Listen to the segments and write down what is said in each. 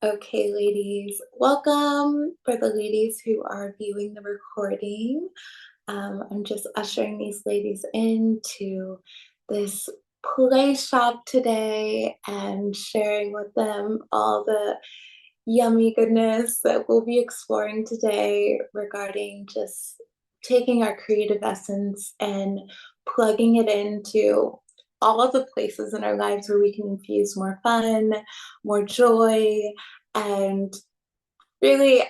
Okay, ladies, welcome for the ladies who are viewing the recording. I'm just ushering these ladies into this play shop today and sharing with them all the yummy goodness that we'll be exploring today regarding just taking our creative essence and plugging it into all of the places in our lives where we can infuse more fun, more joy, and really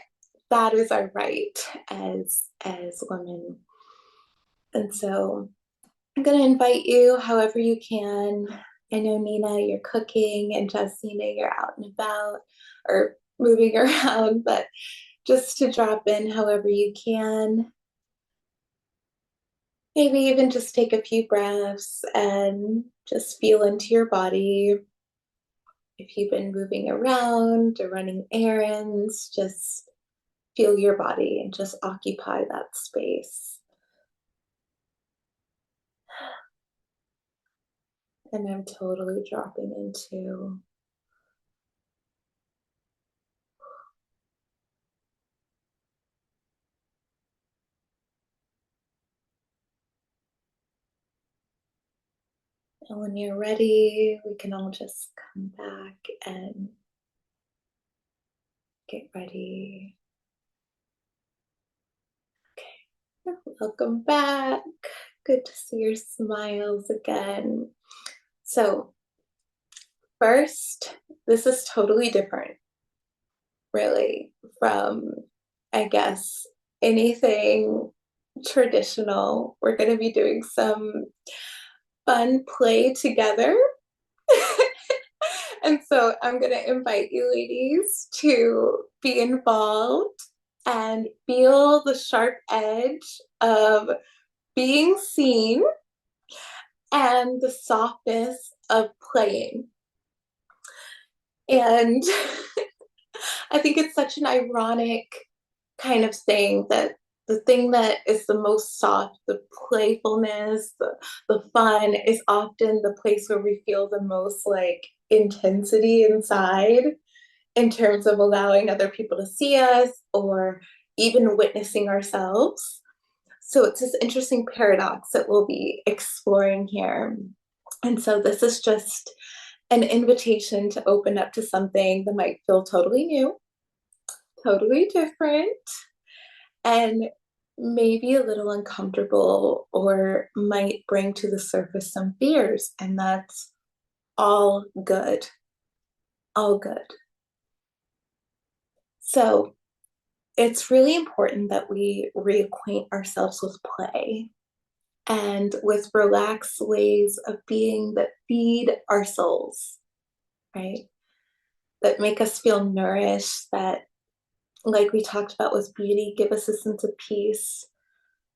that is our right as women. And so I'm going to invite you however you can. I know, Nina, you're cooking, and Justina, you're out and about or moving around, but just to drop in however you can. Maybe even just take a few breaths and just feel into your body. If you've been moving around or running errands, just feel your body and just occupy that space. And I'm totally dropping into and when you're ready, we can all just come back and get ready. Okay, welcome back. Good to see your smiles again. So, first, this is totally different, really, from, I guess, anything traditional. We're going to be doing some fun play together. And so I'm going to invite you ladies to be involved and feel the sharp edge of being seen and the softness of playing. And I think it's such an ironic kind of thing that the thing that is the most soft, the playfulness, the fun, is often the place where we feel the most like intensity inside in terms of allowing other people to see us or even witnessing ourselves. So it's this interesting paradox that we'll be exploring here. And so this is just an invitation to open up to something that might feel totally new, totally different, and maybe a little uncomfortable or might bring to the surface some fears. And that's all good. All good. So it's really important that we reacquaint ourselves with play and with relaxed ways of being that feed our souls, right? That make us feel nourished, that, like we talked about with beauty, give us a sense of peace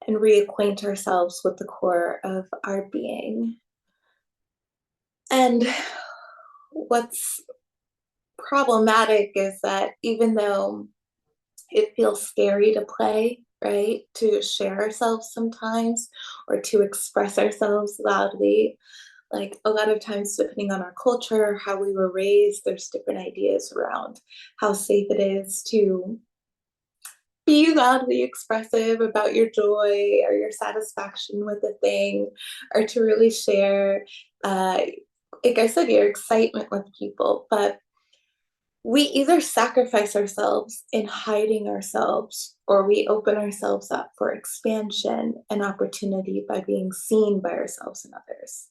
and reacquaint ourselves with the core of our being. And what's problematic is that even though it feels scary to play, right? To share ourselves sometimes or to express ourselves loudly. Like a lot of times, depending on our culture, how we were raised, there's different ideas around how safe it is to be loudly expressive about your joy or your satisfaction with a thing, or to really share, like I said, your excitement with people. But we either sacrifice ourselves in hiding ourselves or we open ourselves up for expansion and opportunity by being seen by ourselves and others.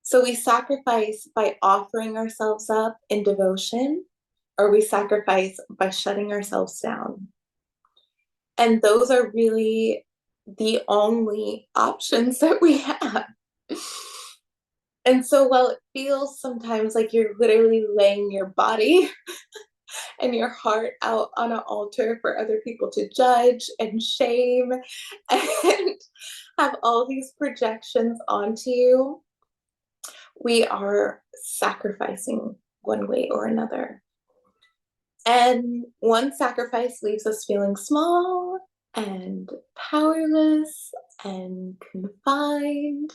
So we sacrifice by offering ourselves up in devotion, or we sacrifice by shutting ourselves down. And those are really the only options that we have. And so while it feels sometimes like you're literally laying your body and your heart out on an altar for other people to judge and shame and have all these projections onto you, we are sacrificing one way or another. And one sacrifice leaves us feeling small and powerless and confined.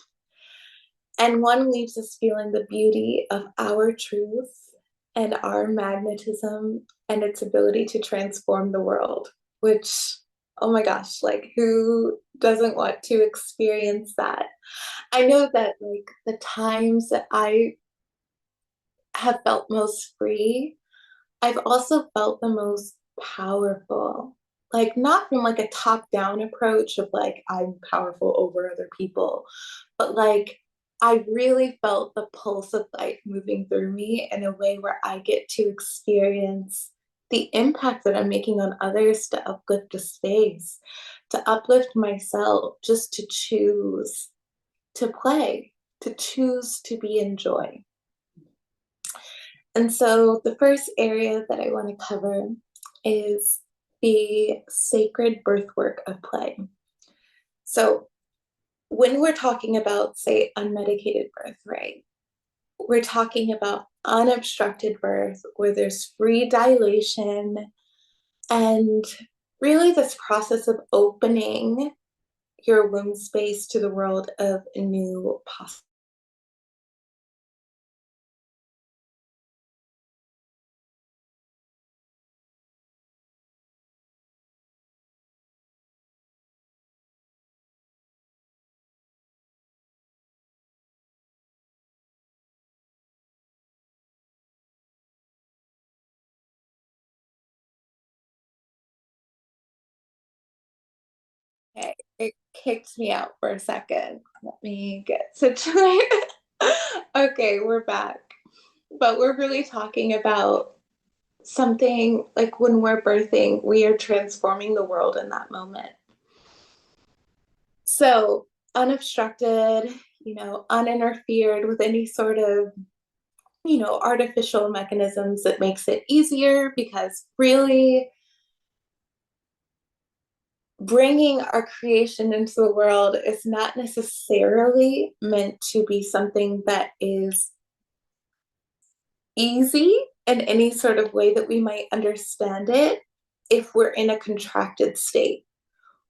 And one leaves us feeling the beauty of our truth and our magnetism and its ability to transform the world, which, oh my gosh, like who doesn't want to experience that? I know that like the times that I have felt most free, I've also felt the most powerful. Like not from like a top-down approach of like I'm powerful over other people, but like I really felt the pulse of life moving through me in a way where I get to experience the impact that I'm making on others to uplift a space, to uplift myself, just to choose to play, to choose to be in joy. And so the first area that I want to cover is the sacred birth work of play. So when we're talking about, say, unmedicated birth, right, we're talking about unobstructed birth where there's free dilation and really this process of opening your womb space to the world of new possibilities. Okay, it kicked me out for a second. Let me get situated. Okay, we're back. But we're really talking about something like when we're birthing, we are transforming the world in that moment. So, unobstructed, uninterfered with any sort of, artificial mechanisms that makes it easier because really bringing our creation into the world is not necessarily meant to be something that is easy in any sort of way that we might understand it if we're in a contracted state.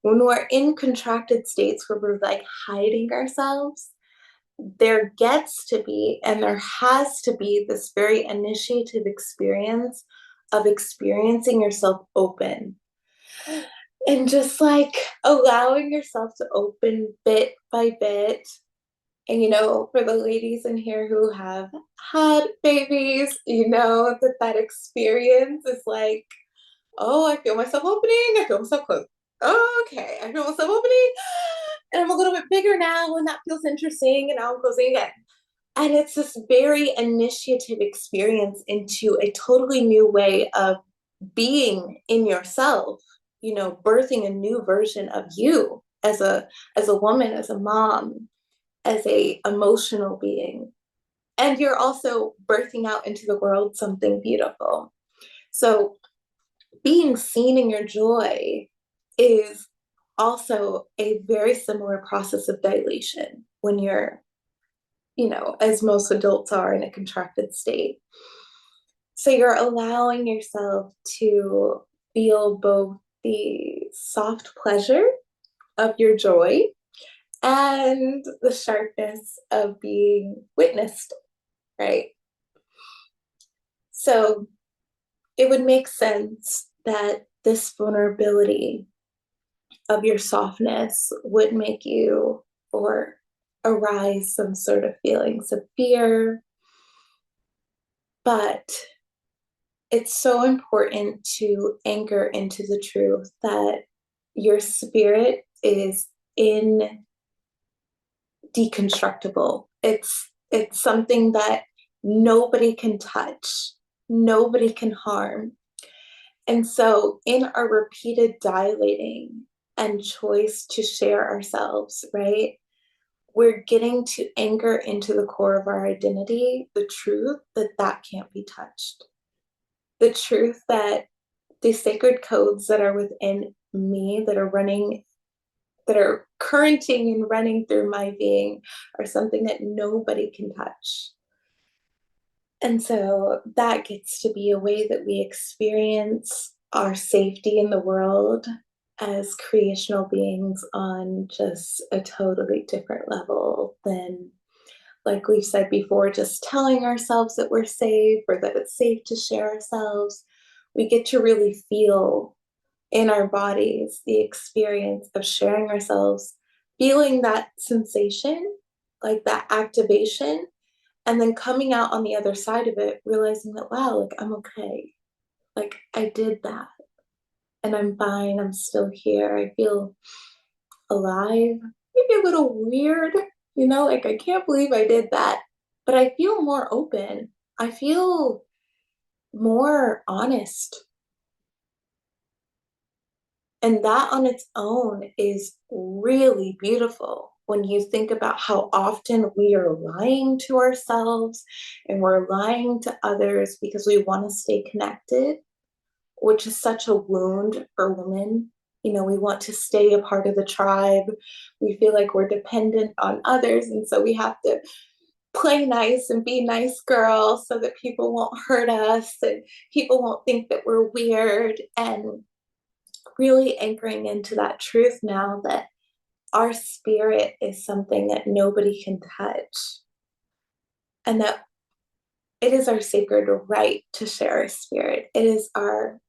When we're in contracted states where we're like hiding ourselves, there gets to be and there has to be this very initiative experience of experiencing yourself open and just like allowing yourself to open bit by bit. And for the ladies in here who have had babies, that that experience is like, oh, I feel myself opening, I feel myself closing. Oh, okay, I feel myself opening, and I'm a little bit bigger now, and that feels interesting, and now I'm closing again. And it's this very initiative experience into a totally new way of being in yourself, birthing a new version of you as a woman, as a mom, as a emotional being. And you're also birthing out into the world something beautiful. So being seen in your joy is also a very similar process of dilation when you're, as most adults are in a contracted state. So you're allowing yourself to feel both the soft pleasure of your joy and the sharpness of being witnessed, right? So it would make sense that this vulnerability of your softness would make you or arise some sort of feelings of fear. But it's so important to anchor into the truth that your spirit is indeconstructible. It's something that nobody can touch, nobody can harm. And so in our repeated dilating and choice to share ourselves, right? We're getting to anchor into the core of our identity, the truth that that can't be touched. The truth that the sacred codes that are within me that are currenting and running through my being are something that nobody can touch. And so that gets to be a way that we experience our safety in the world as creational beings on just a totally different level than like we've said before, just telling ourselves that we're safe or that it's safe to share ourselves. We get to really feel in our bodies the experience of sharing ourselves, feeling that sensation, like that activation, and then coming out on the other side of it, realizing that, wow, like I'm okay. Like I did that and I'm fine. I'm still here. I feel alive, maybe a little weird, like I can't believe I did that. But I feel more open. I feel more honest. And that on its own is really beautiful when you think about how often we are lying to ourselves and we're lying to others because we want to stay connected, which is such a wound for women. We want to stay a part of the tribe. We feel like we're dependent on others. And so we have to play nice and be nice girls so that people won't hurt us and people won't think that we're weird. And really anchoring into that truth now that our spirit is something that nobody can touch and that it is our sacred right to share our spirit. It is our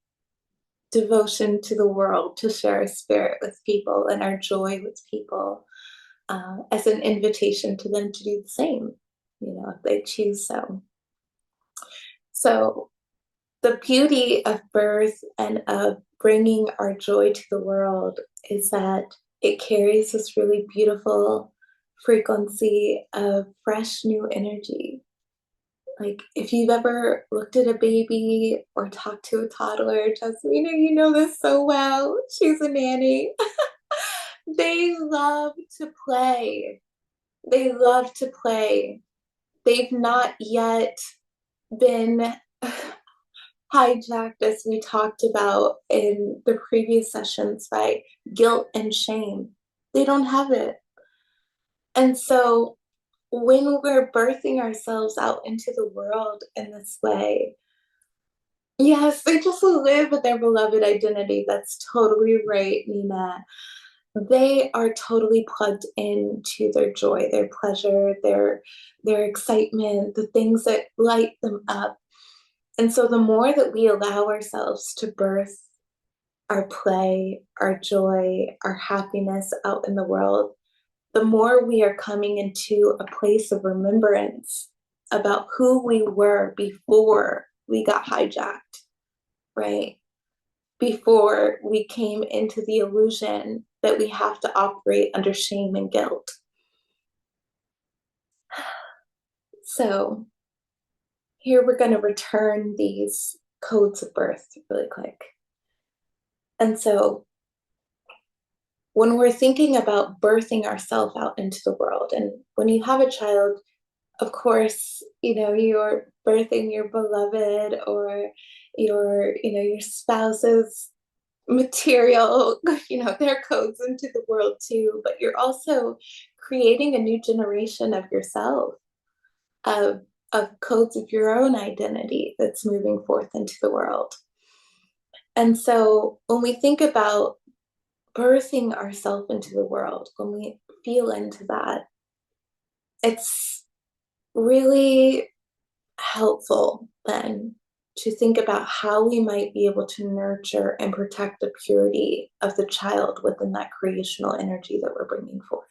devotion to the world to share our spirit with people and our joy with people as an invitation to them to do the same, if they choose so. So the beauty of birth and of bringing our joy to the world is that it carries this really beautiful frequency of fresh new energy. Like if you've ever looked at a baby or talked to a toddler, Jasmina, you know this so well. She's a nanny. They love to play. They love to play. They've not yet been hijacked, as we talked about in the previous sessions, by guilt and shame. They don't have it. And so when we're birthing ourselves out into the world in this way, yes, they just live with their beloved identity. That's totally right, Nina. They are totally plugged into their joy, their pleasure, their excitement, the things that light them up. And so the more that we allow ourselves to birth our play, our joy, our happiness out in the world, the more we are coming into a place of remembrance about who we were before we got hijacked, right? Before we came into the illusion that we have to operate under shame and guilt. So here we're going to return these codes of birth really quick. And so when we're thinking about birthing ourselves out into the world, and when you have a child, of course, you're birthing your beloved or your spouse's material, their codes into the world too, but you're also creating a new generation of yourself, of codes of your own identity that's moving forth into the world. And so when we think about birthing ourselves into the world, when we feel into that, it's really helpful then to think about how we might be able to nurture and protect the purity of the child within that creational energy that we're bringing forth.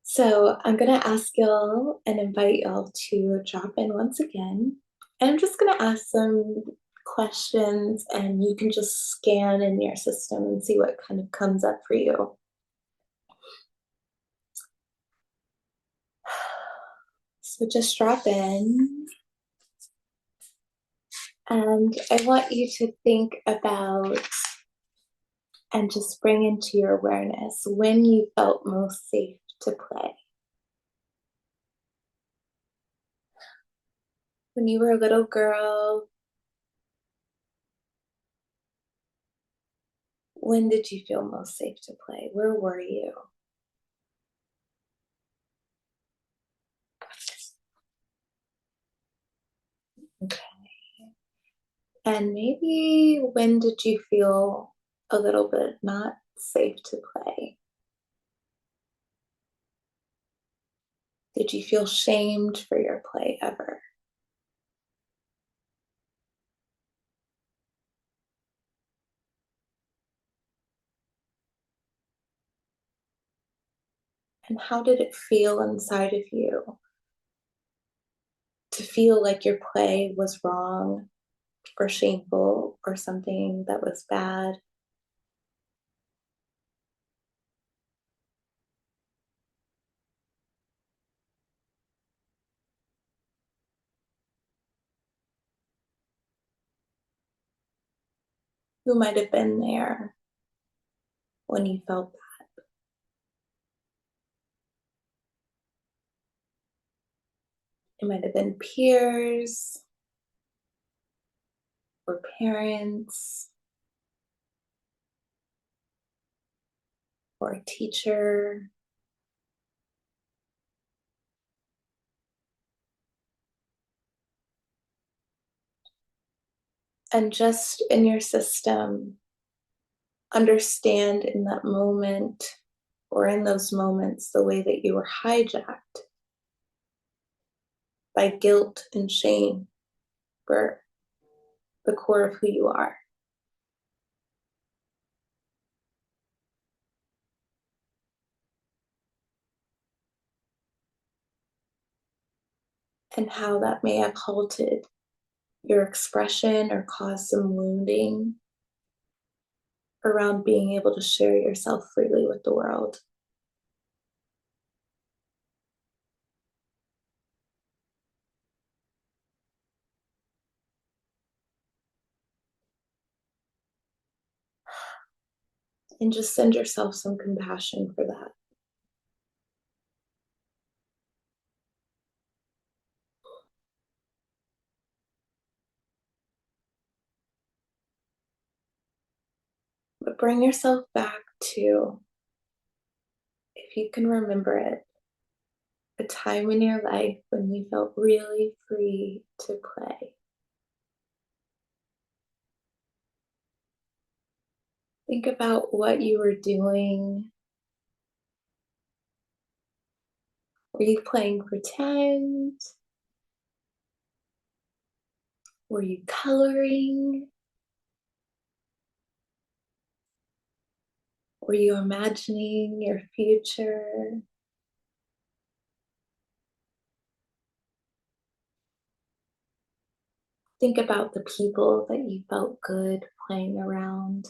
So I'm going to ask y'all and invite y'all to drop in once again. And I'm just going to ask some questions, and you can just scan in your system and see what kind of comes up for you. So just drop in. And I want you to think about and just bring into your awareness when you felt most safe to play. When you were a little girl, when did you feel most safe to play? Where were you? Okay. And maybe when did you feel a little bit not safe to play? Did you feel shamed for your play ever? And how did it feel inside of you to feel like your play was wrong or shameful or something that was bad? Who might have been there when you felt that? It might have been peers or parents or a teacher. And just in your system, understand in that moment or in those moments the way that you were hijacked by guilt and shame for the core of who you are, and how that may have halted your expression or caused some wounding around being able to share yourself freely with the world. And just send yourself some compassion for that. But bring yourself back to, if you can remember it, a time in your life when you felt really free to play. Think about what you were doing. Were you playing pretend? Were you coloring? Were you imagining your future? Think about the people that you felt good playing around,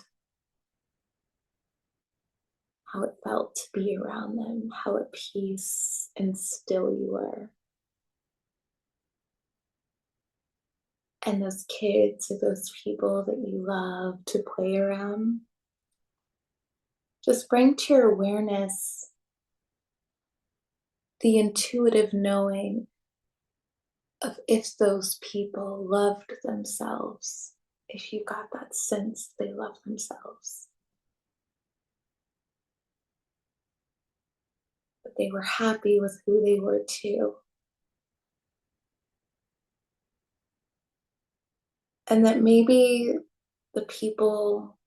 how it felt to be around them, how at peace and still you were. And those kids or those people that you love to play around, just bring to your awareness the intuitive knowing of if those people loved themselves, if you got that sense they love themselves, that they were happy with who they were too, and that maybe the people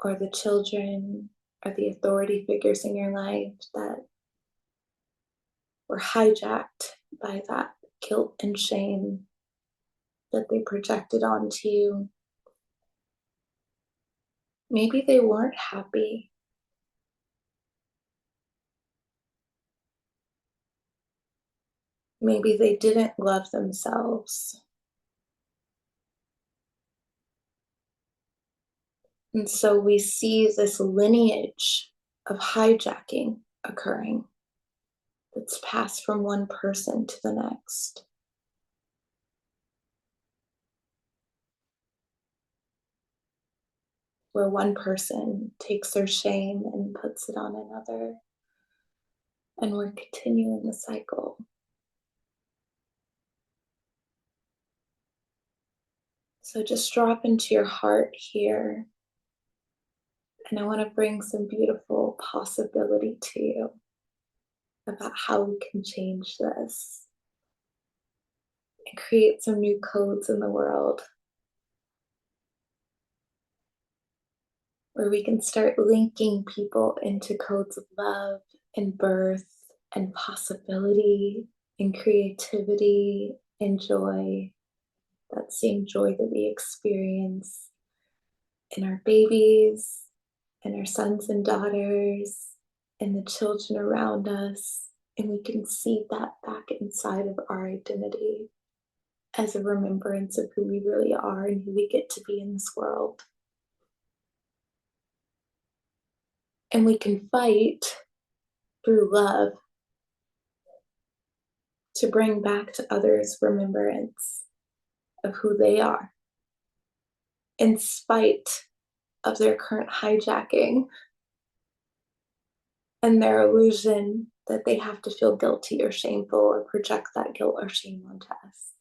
or the children or the authority figures in your life that were hijacked by that guilt and shame that they projected onto you, maybe they weren't happy. Maybe they didn't love themselves. And so we see this lineage of hijacking occurring that's passed from one person to the next, where one person takes their shame and puts it on another, and we're continuing the cycle. So just drop into your heart here, and I want to bring some beautiful possibility to you about how we can change this and create some new codes in the world where we can start linking people into codes of love and birth and possibility and creativity and joy, that same joy that we experience in our babies and our sons and daughters and the children around us. And we can see that back inside of our identity as a remembrance of who we really are and who we get to be in this world. And we can fight through love to bring back to others remembrance of who they are, in spite of their current hijacking and their illusion that they have to feel guilty or shameful or project that guilt or shame onto us.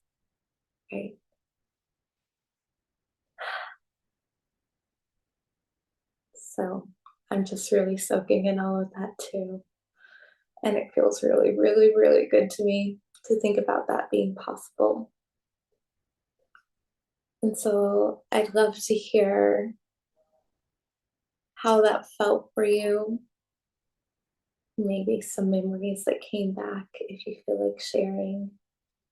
Right? So I'm just really soaking in all of that too. And it feels really, really, really good to me to think about that being possible. And so I'd love to hear how that felt for you. Maybe some memories that came back if you feel like sharing,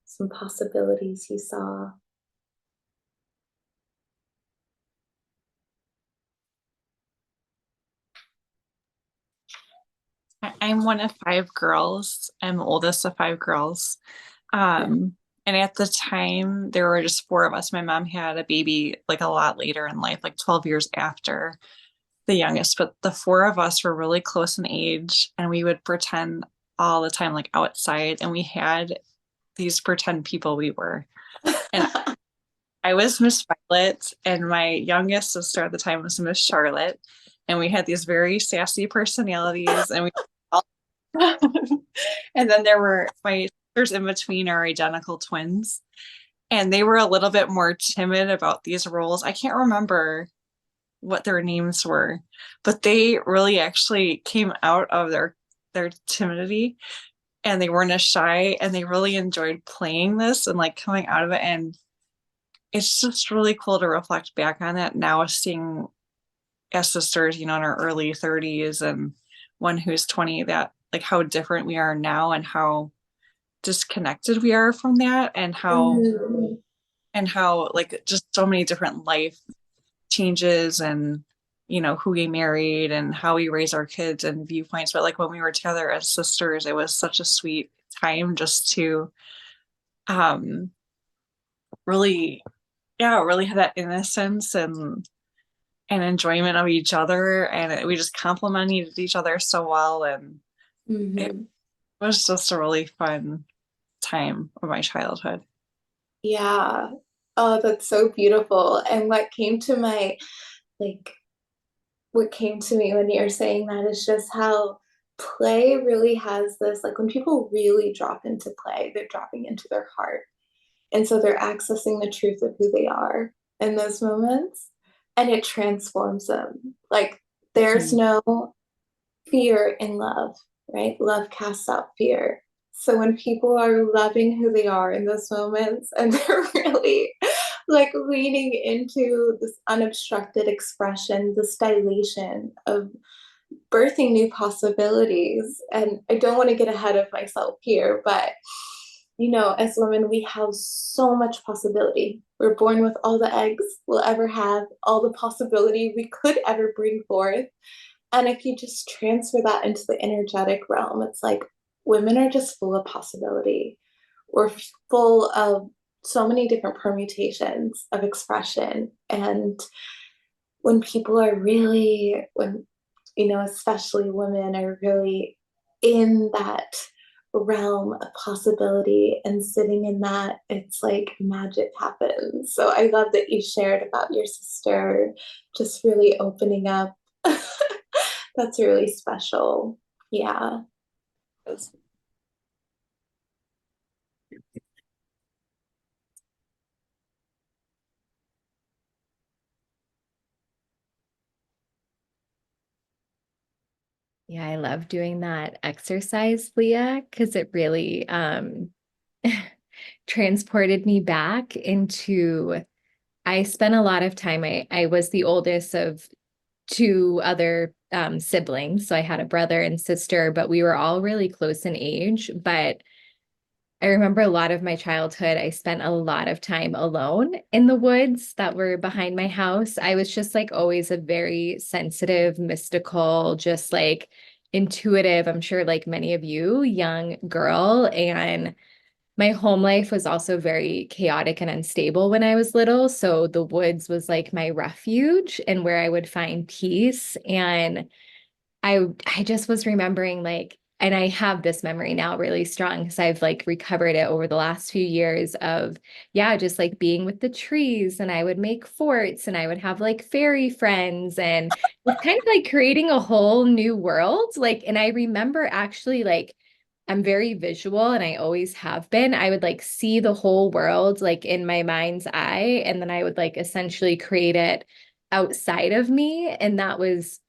some possibilities you saw. I'm one of five girls. I'm the oldest of five girls. And at the time, there were just four of us. My mom had a baby like a lot later in life, like 12 years after the youngest, but the four of us were really close in age and we would pretend all the time, like outside, and we had these pretend people we were. And I was Miss Violet, and my youngest sister at the time was Miss Charlotte. And we had these very sassy personalities, and we all and then there were my sisters in between are identical twins, and they were a little bit more timid about these roles. I can't remember what their names were, but they really actually came out of their timidity and they weren't as shy and they really enjoyed playing this and like coming out of it. And it's just really cool to reflect back on that now, seeing as sisters, in our early 30s and one who's 20, that like how different we are now and how disconnected we are from that Mm, and how like just so many different life changes and who we married and how we raise our kids and viewpoints. But like when we were together as sisters, it was such a sweet time just to um really, yeah, really have that innocence and enjoyment of each other, and we just complimented each other so well, and it mhm. was just a really fun time of my childhood. Yeah. Oh, that's so beautiful. And like, what came to me when you're saying that is just how play really has this, like, when people really drop into play, they're dropping into their heart. And so they're accessing the truth of who they are in those moments, and it transforms them. Like, there's Mhm. no fear in love, right? Love casts out fear. So when people are loving who they are in those moments and they're really like leaning into this unobstructed expression, this dilation of birthing new possibilities. And I don't want to get ahead of myself here, but as women, we have so much possibility. We're born with all the eggs we'll ever have, all the possibility we could ever bring forth. And if you just transfer that into the energetic realm, it's like women are just full of possibility. We're full of so many different permutations of expression. And when people are really, especially women are really in that realm of possibility and sitting in that, it's like magic happens. So I love that you shared about your sister just really opening up. That's really special. Yeah. Yeah, I love doing that exercise, Leah, because it really transported me back into. I spent a lot of time. I was the oldest of two other siblings. So I had a brother and sister, but we were all really close in age. But I remember a lot of my childhood, I spent a lot of time alone in the woods that were behind my house. I was just like always a very sensitive, mystical, just like intuitive, I'm sure like many of you, young girl. And my home life was also very chaotic and unstable when I was little. So the woods was like my refuge and where I would find peace. And I just was remembering like, and I have this memory now really strong because I've like recovered it over the last few years of, yeah, just like being with the trees, and I would make forts and I would have like fairy friends and it's kind of like creating a whole new world. Like, and I remember actually like I'm very visual and I always have been. I would like see the whole world like in my mind's eye, and then I would like essentially create it outside of me. And that was,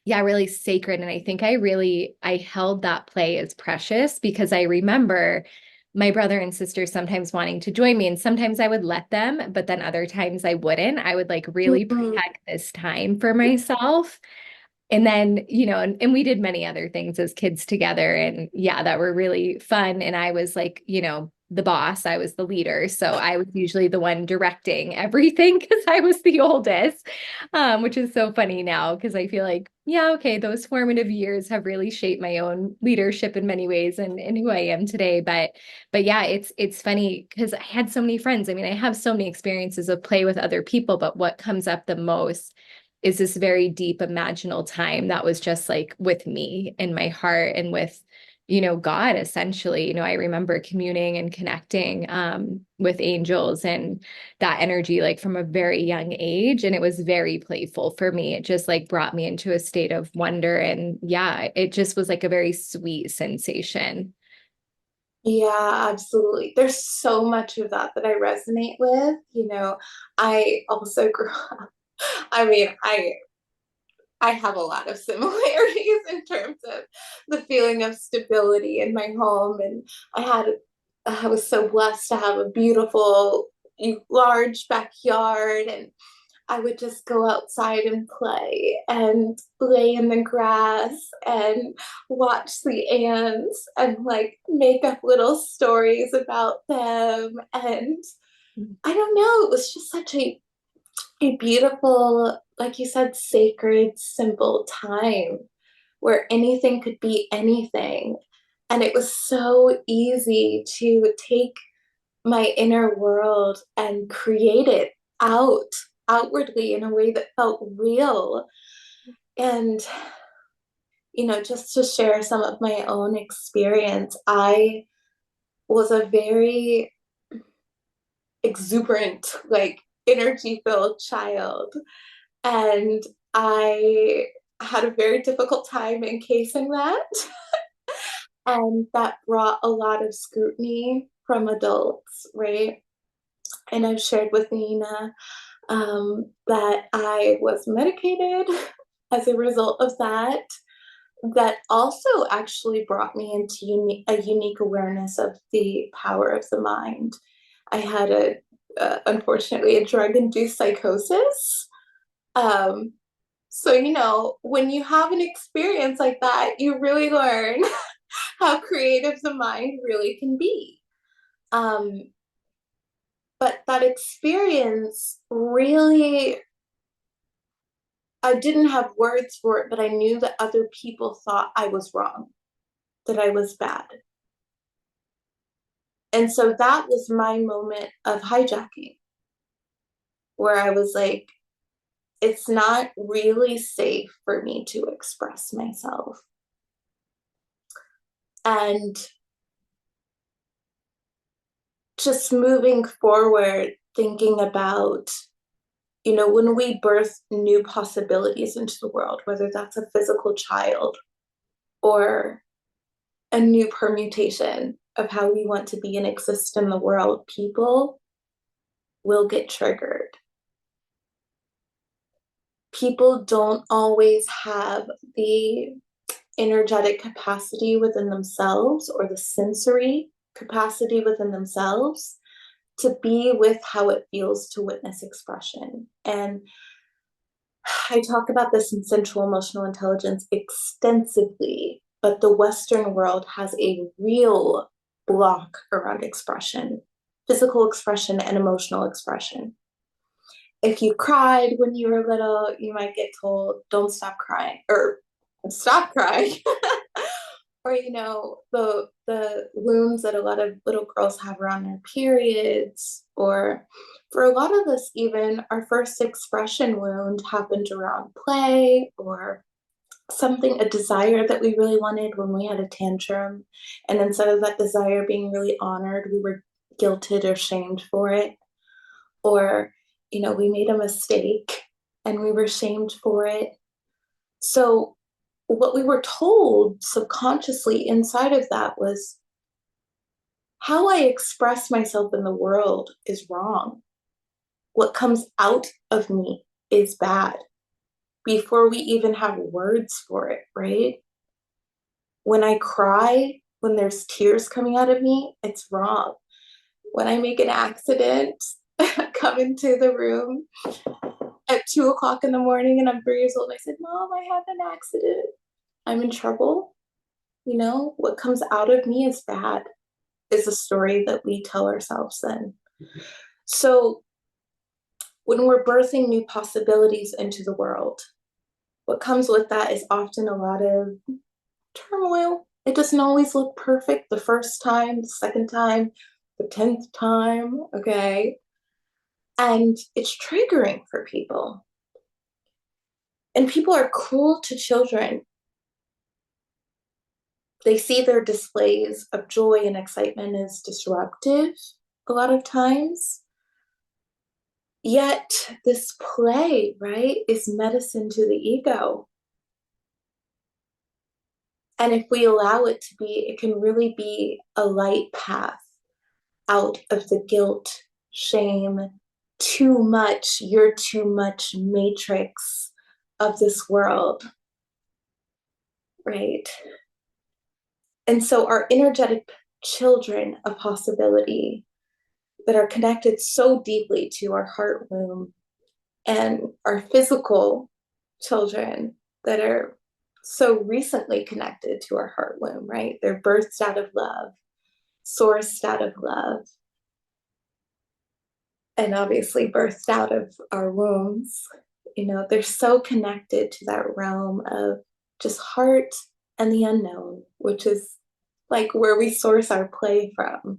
yeah, really sacred. And I think I held that play as precious because I remember my brother and sister sometimes wanting to join me, and sometimes I would let them, but then other times I wouldn't. I would like really Mhm. protect this time for myself. And then, and we did many other things as kids together. And yeah, that were really fun. And I was like, the boss, I was the leader. So I was usually the one directing everything because I was the oldest, which is so funny now because I feel like, yeah, okay, those formative years have really shaped my own leadership in many ways and who I am today. But yeah, it's funny because I had so many friends. I mean, I have so many experiences of play with other people, but what comes up the most is this very deep imaginal time that was just like with me in my heart and with, God essentially. I remember communing and connecting with angels and that energy like from a very young age. And it was very playful for me. It just like brought me into a state of wonder. And yeah, it just was like a very sweet sensation. Yeah, absolutely. There's so much of that that I resonate with. I also grew up, I mean, I have a lot of similarities in terms of the feeling of stability in my home. And I was so blessed to have a beautiful, large backyard. And I would just go outside and play and lay in the grass and watch the ants and like make up little stories about them. And I don't know, it was just such a beautiful, like you said, sacred, simple time where anything could be anything. And it was so easy to take my inner world and create it outwardly in a way that felt real. And, just to share some of my own experience, I was a very exuberant, like energy filled child. And I had a very difficult time encasing that. And that brought a lot of scrutiny from adults, right? And I've shared with Nina that I was medicated as a result of that. That also actually brought me into a unique awareness of the power of the mind. I had unfortunately, a drug-induced psychosis. Um, so, when you have an experience like that, you really learn how creative the mind really can be. Um, but that experience really, I didn't have words for it, but I knew that other people thought I was wrong, that I was bad. And so that was my moment of hijacking, where I was like, it's not really safe for me to express myself. And just moving forward, thinking about, when we birth new possibilities into the world, whether that's a physical child or a new permutation of how we want to be and exist in the world, people will get triggered. People don't always have the energetic capacity within themselves or the sensory capacity within themselves to be with how it feels to witness expression. And I talk about this in Central Emotional Intelligence extensively, but the Western world has a real block around expression, physical expression and emotional expression. If you cried when you were little, you might get told, don't stop crying, or stop crying. Or, the wounds that a lot of little girls have around their periods, or for a lot of us, even our first expression wound happened around play, or something, a desire that we really wanted when we had a tantrum. And instead of that desire being really honored, we were guilted or shamed for it. Or, we made a mistake and we were shamed for it. So, what we were told subconsciously inside of that was how I express myself in the world is wrong. What comes out of me is bad before we even have words for it, right? When I cry, when there's tears coming out of me, it's wrong. When I make an accident, come into the room at 2 o'clock in the morning and I'm 3 years old, and I said, Mom, I had an accident. I'm in trouble. What comes out of me is bad, is a story that we tell ourselves then. So when we're birthing new possibilities into the world, what comes with that is often a lot of turmoil. It doesn't always look perfect the first time, the second time, the 10th time, okay? And it's triggering for people. And people are cruel to children. They see their displays of joy and excitement as disruptive a lot of times. Yet this play, right, is medicine to the ego. And if we allow it to be, it can really be a light path out of the guilt, shame, too much, you're too much matrix of this world, right? And so our energetic children of possibility that are connected so deeply to our heart womb, and our physical children that are so recently connected to our heart womb, right? They're birthed out of love, sourced out of love, and obviously birthed out of our wombs. They're so connected to that realm of just heart and the unknown, which is like where we source our play from.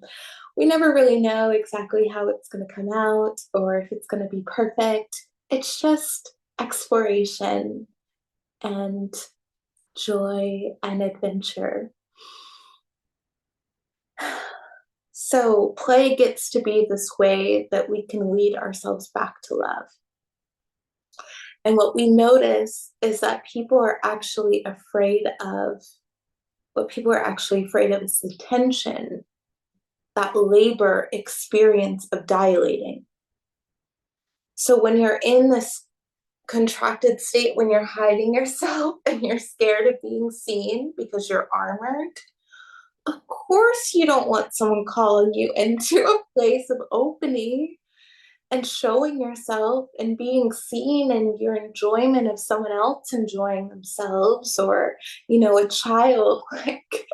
We never really know exactly how it's going to come out or if it's going to be perfect. It's just exploration and joy and adventure. So play gets to be this way that we can lead ourselves back to love. And what we notice is that people are actually afraid of, what people are actually afraid of is the tension, that labor experience of dilating. So when you're in this contracted state, when you're hiding yourself and you're scared of being seen because you're armored, of course you don't want someone calling you into a place of opening and showing yourself and being seen, and your enjoyment of someone else enjoying themselves, or a child like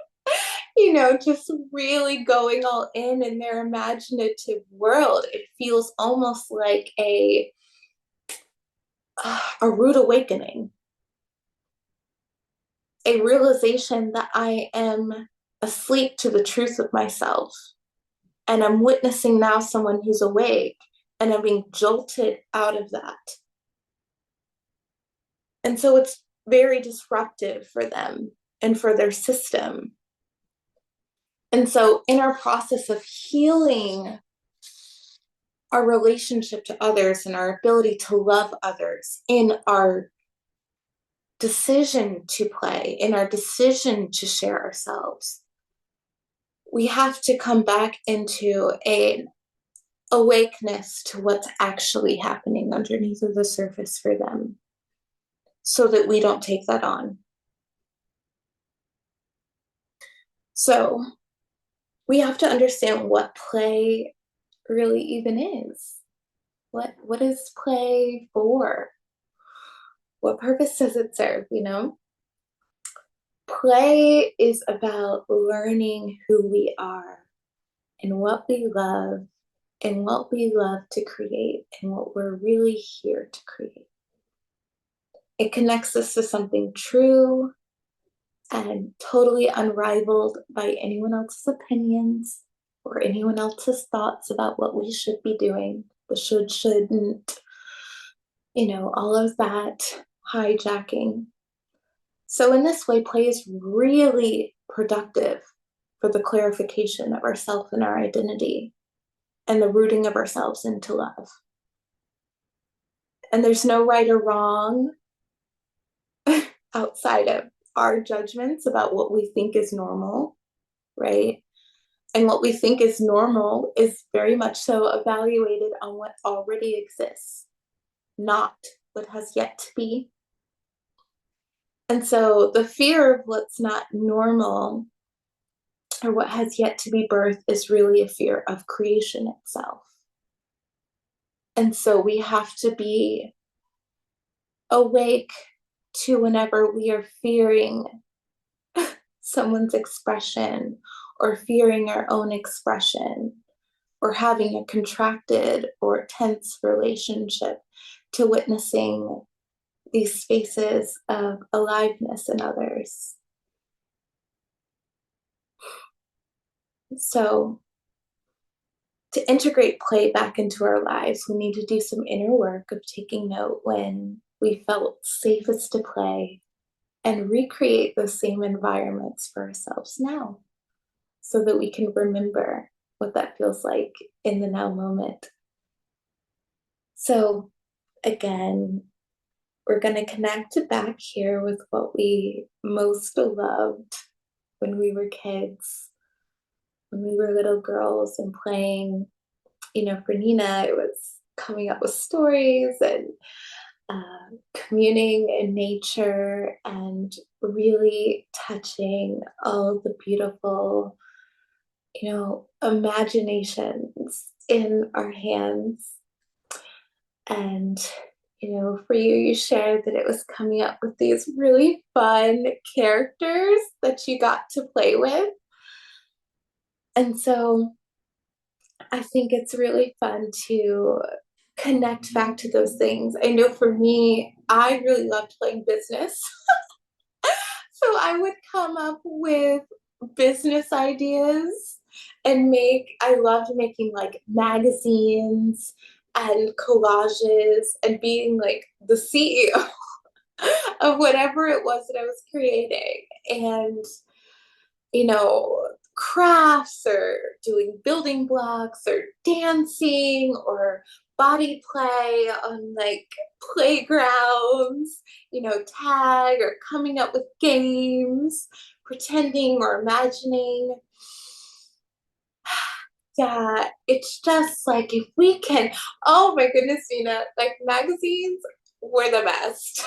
just really going all in their imaginative world. It feels almost like a rude awakening, a realization that I am asleep to the truth of myself, and I'm witnessing now someone who's awake, and I'm being jolted out of that. And so it's very disruptive for them and for their system. And so in our process of healing our relationship to others and our ability to love others, in our decision to play, in our decision to share ourselves, we have to come back into an awakeness to what's actually happening underneath of the surface for them, so that we don't take that on. So we have to understand what play really even is. What is play for? What purpose does it serve, Play is about learning who we are and what we love and what we love to create and what we're really here to create. It connects us to something true and totally unrivaled by anyone else's opinions or anyone else's thoughts about what we should be doing, the should, shouldn't, all of that hijacking. So in this way, play is really productive for the clarification of ourself and our identity and the rooting of ourselves into love. And there's no right or wrong outside of our judgments about what we think is normal, right? And what we think is normal is very much so evaluated on what already exists, not what has yet to be. And so the fear of what's not normal or what has yet to be birthed is really a fear of creation itself. And so we have to be awake to whenever we are fearing someone's expression or fearing our own expression or having a contracted or tense relationship to witnessing these spaces of aliveness in others. So to integrate play back into our lives, we need to do some inner work of taking note when we felt safest to play and recreate those same environments for ourselves now so that we can remember what that feels like in the now moment. So again, we're going to connect back here with what we most loved when we were kids, when we were little girls and playing. For Nina, it was coming up with stories and communing in nature and really touching all the beautiful, imaginations in our hands. And, for you, you shared that it was coming up with these really fun characters that you got to play with. And so I think it's really fun to connect back to those things. I know for me, I really loved playing business. So I would come up with business ideas and I loved making like magazines and collages and being like the CEO of whatever it was that I was creating. And, crafts or doing building blocks or dancing or body play on like playgrounds, tag or coming up with games, pretending or imagining. Yeah, it's just like if we can, oh my goodness, Nina, like magazines were the best.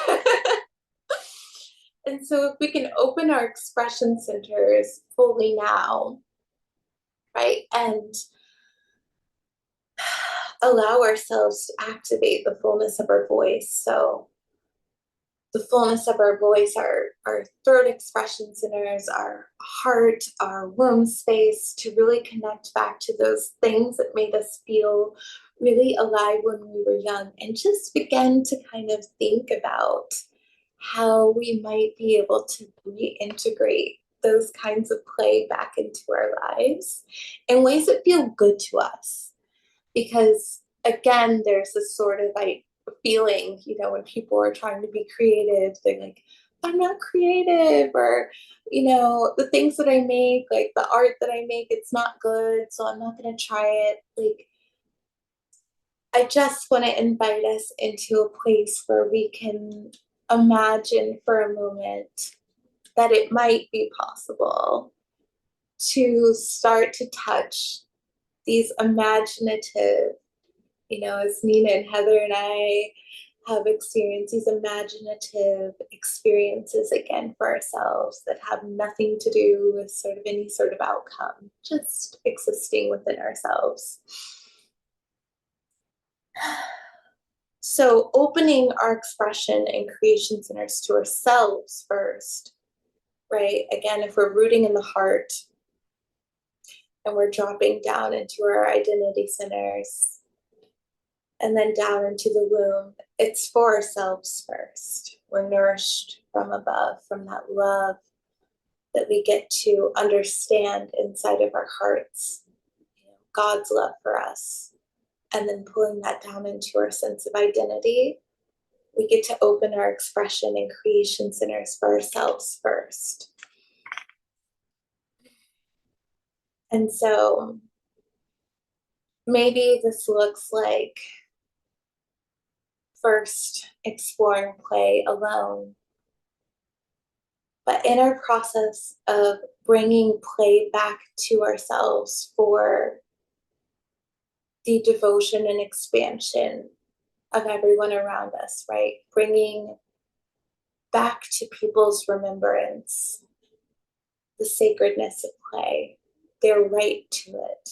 And so if we can open our expression centers fully now, right, and allow ourselves to activate the fullness of our voice. So the fullness of our voice, our third expression centers, our heart, our womb space, to really connect back to those things that made us feel really alive when we were young, and just begin to kind of think about how we might be able to reintegrate those kinds of play back into our lives in ways that feel good to us. Because again, there's this sort of like feeling, when people are trying to be creative, they're like, I'm not creative, or, the things that I make, like the art that I make, it's not good, so I'm not going to try it. Like, I just want to invite us into a place where we can imagine for a moment that it might be possible to start to touch these imaginative, as Nina and Heather and I have experienced, these imaginative experiences again for ourselves that have nothing to do with sort of any sort of outcome, just existing within ourselves. So opening our expression and creation centers to ourselves first, right? Again, if we're rooting in the heart and we're dropping down into our identity centers and then down into the womb, it's for ourselves first. We're nourished from above, from that love that we get to understand inside of our hearts, God's love for us, and then pulling that down into our sense of identity. We get to open our expression and creation centers for ourselves first. And so maybe this looks like first exploring play alone. But in our process of bringing play back to ourselves for the devotion and expansion of everyone around us, right? Bringing back to people's remembrance the sacredness of play, their right to it,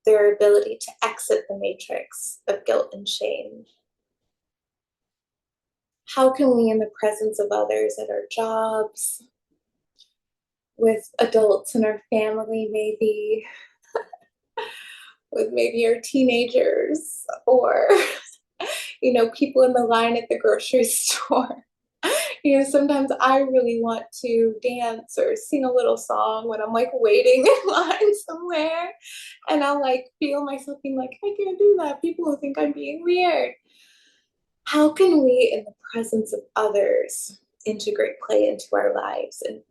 their ability to exit the matrix of guilt and shame. How can we, in the presence of others at our jobs, with adults in our family, maybe, with maybe our teenagers, or, people in the line at the grocery store. Sometimes I really want to dance or sing a little song when I'm like waiting in line somewhere. And I'll like feel myself being like, I can't do that. People will think I'm being weird. How can we, in the presence of others, integrate play into our lives? And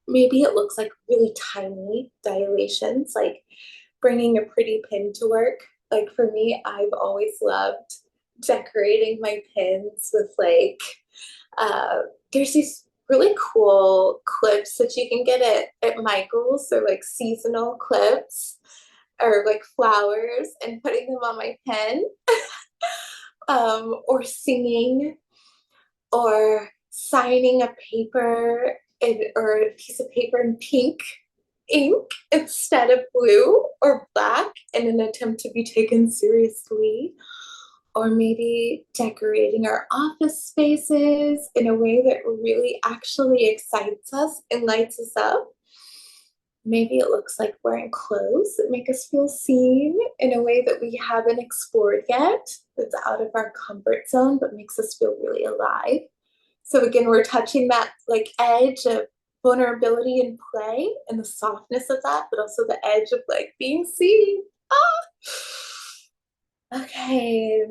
maybe it looks like really tiny dilations, like bringing a pretty pin to work. Like for me, I've always loved decorating my pins with there's these really cool clips that you can get at Michael's. They're like seasonal clips or like flowers, and putting them on my pen, or singing, or signing a paper or a piece of paper in pink ink instead of blue or black in an attempt to be taken seriously. Or maybe decorating our office spaces in a way that really actually excites us and lights us up. Maybe it looks like wearing clothes that make us feel seen in a way that we haven't explored yet, that's out of our comfort zone, but makes us feel really alive. So again, we're touching that like edge of vulnerability and play and the softness of that, but also the edge of like being seen. Okay.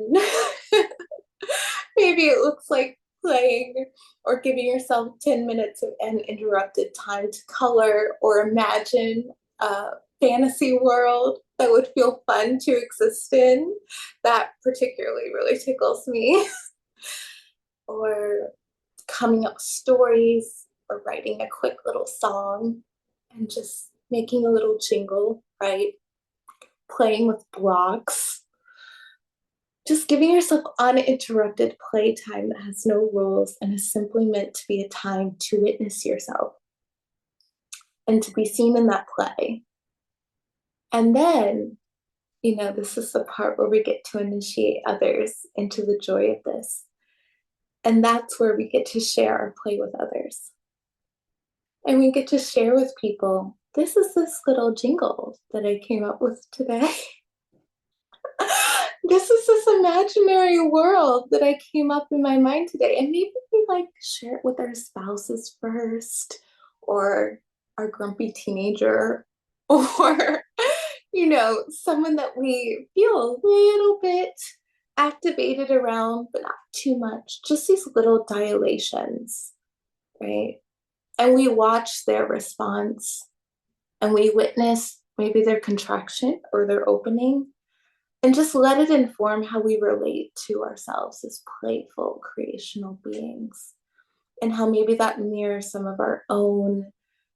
Maybe it looks like playing or giving yourself 10 minutes of uninterrupted time to color or imagine a fantasy world that would feel fun to exist in. That particularly really tickles me. Or coming up with stories or writing a quick little song and just making a little jingle, right? Playing with blocks. Just giving yourself uninterrupted playtime that has no rules and is simply meant to be a time to witness yourself and to be seen in that play. And then, this is the part where we get to initiate others into the joy of this. And that's where we get to share our play with others. And we get to share with people, this is this little jingle that I came up with today. This is this imaginary world that I came up in my mind today. And maybe we share it with our spouses first, or our grumpy teenager, or, someone that we feel a little bit activated around, but not too much. Just these little dilations, right? And we watch their response and we witness maybe their contraction or their opening. And just let it inform how we relate to ourselves as playful, creational beings, and how maybe that mirrors some of our own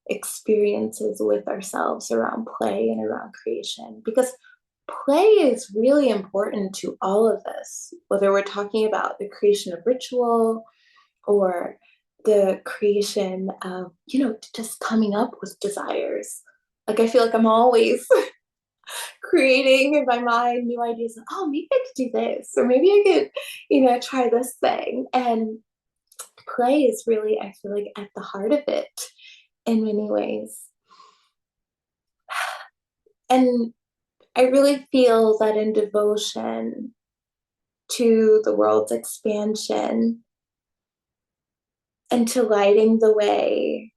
experiences with ourselves around play and around creation. Because play is really important to all of this, whether we're talking about the creation of ritual or the creation of, just coming up with desires. Like I feel like I'm always creating in my mind new ideas. Oh, maybe I could do this, or maybe I could, try this thing. And play is really, I feel like, at the heart of it in many ways. And I really feel that in devotion to the world's expansion and to lighting the way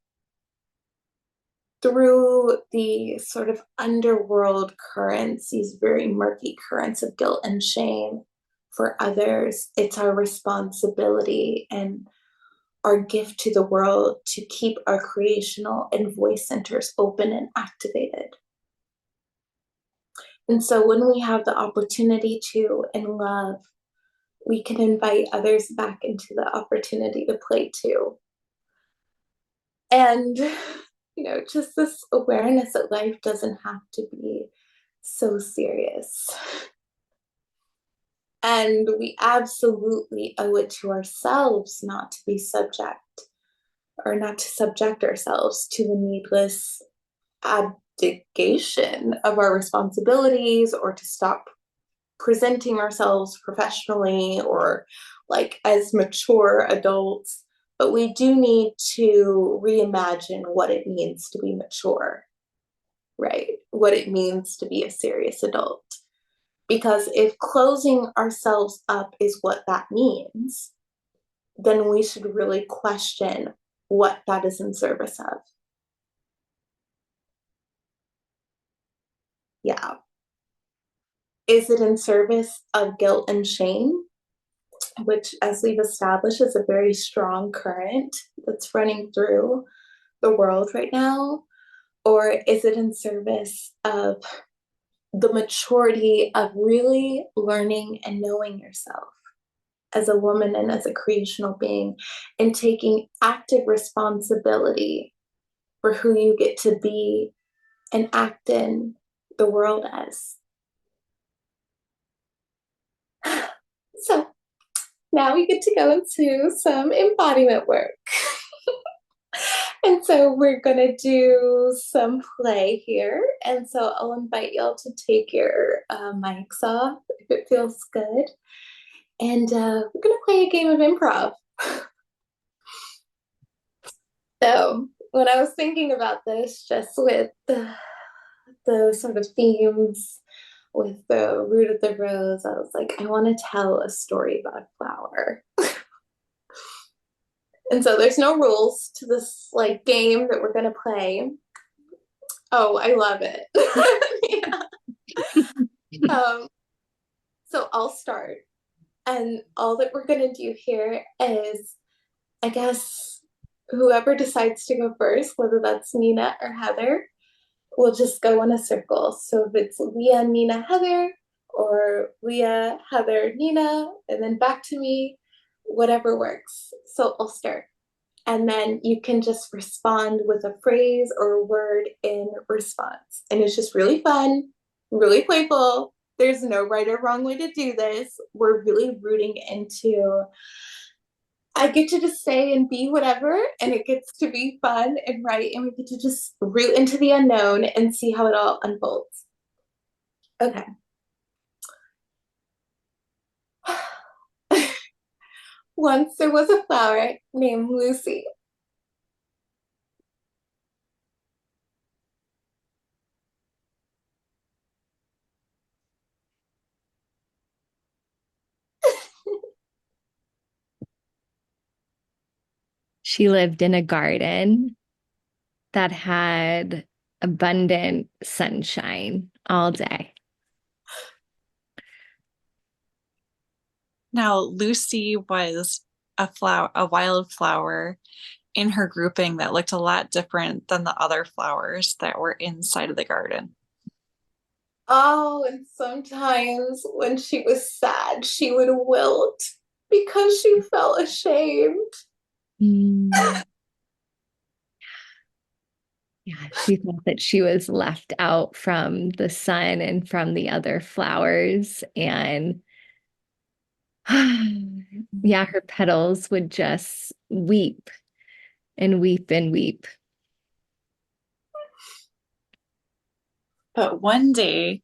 through the sort of underworld currents, these very murky currents of guilt and shame for others, it's our responsibility and our gift to the world to keep our creational and voice centers open and activated. And so when we have the opportunity to, in love, we can invite others back into the opportunity to play too. And, just this awareness that life doesn't have to be so serious. And we absolutely owe it to ourselves not to be subject, or not to subject ourselves to the needless abdication of our responsibilities, or to stop presenting ourselves professionally or like as mature adults. But we do need to reimagine what it means to be mature, right? What it means to be a serious adult. Because if closing ourselves up is what that means, then we should really question what that is in service of. Yeah. Is it in service of guilt and shame, which, as we've established, is a very strong current that's running through the world right now? Or is it in service of the maturity of really learning and knowing yourself as a woman and as a creational being, and taking active responsibility for who you get to be and act in the world as? So now we get to go into some embodiment work. And so we're going to do some play here. And so I'll invite y'all to take your mics off if it feels good. And we're going to play a game of improv. So when I was thinking about this, just with the sort of themes with the root of the rose, I was like, I want to tell a story about a flower. And so there's no rules to this like game that we're gonna play. Oh, I love it. So I'll start. And all that we're gonna do here is, I guess, whoever decides to go first, whether that's Nina or Heather, we'll just go in a circle. So if it's Leah, Nina, Heather, or Leah, Heather, Nina, and then back to me, whatever works. So I'll start. And then you can just respond with a phrase or a word in response. And it's just really fun, really playful. There's no right or wrong way to do this. We're really rooting into, I get to just say and be whatever, and it gets to be fun and right, and we get to just root into the unknown and see how it all unfolds. Okay. Once there was a flower named Lucy. She lived in a garden that had abundant sunshine all day. Now, Lucy was a wildflower in her grouping that looked a lot different than the other flowers that were inside of the garden. Oh, and sometimes when she was sad, she would wilt because she felt ashamed. Mm. Yeah, she thought that she was left out from the sun and from the other flowers. And yeah, her petals would just weep and weep and weep. But one day,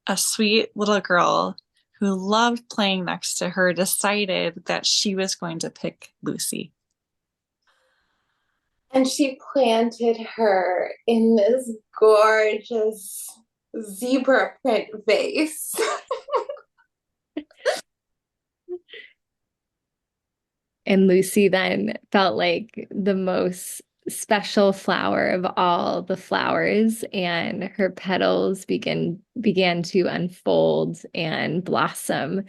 a sweet little girl who loved playing next to her decided that she was going to pick Lucy. And she planted her in this gorgeous zebra print vase. And Lucy then felt like the most special flower of all the flowers, and her petals began to unfold and blossom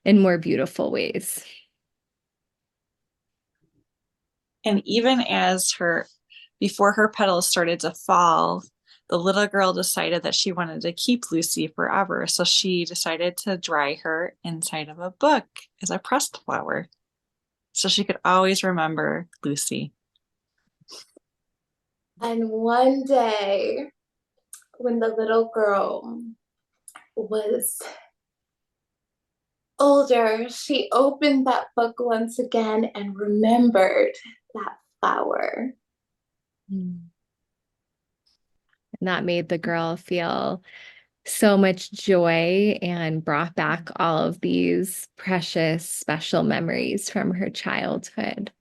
in more beautiful ways. And even before her petals started to fall, the little girl decided that she wanted to keep Lucy forever. So she decided to dry her inside of a book as a pressed flower. So she could always remember Lucy. And one day, when the little girl was older, she opened that book once again and remembered that flower. Mm. And that made the girl feel so much joy and brought back all of these precious, special memories from her childhood.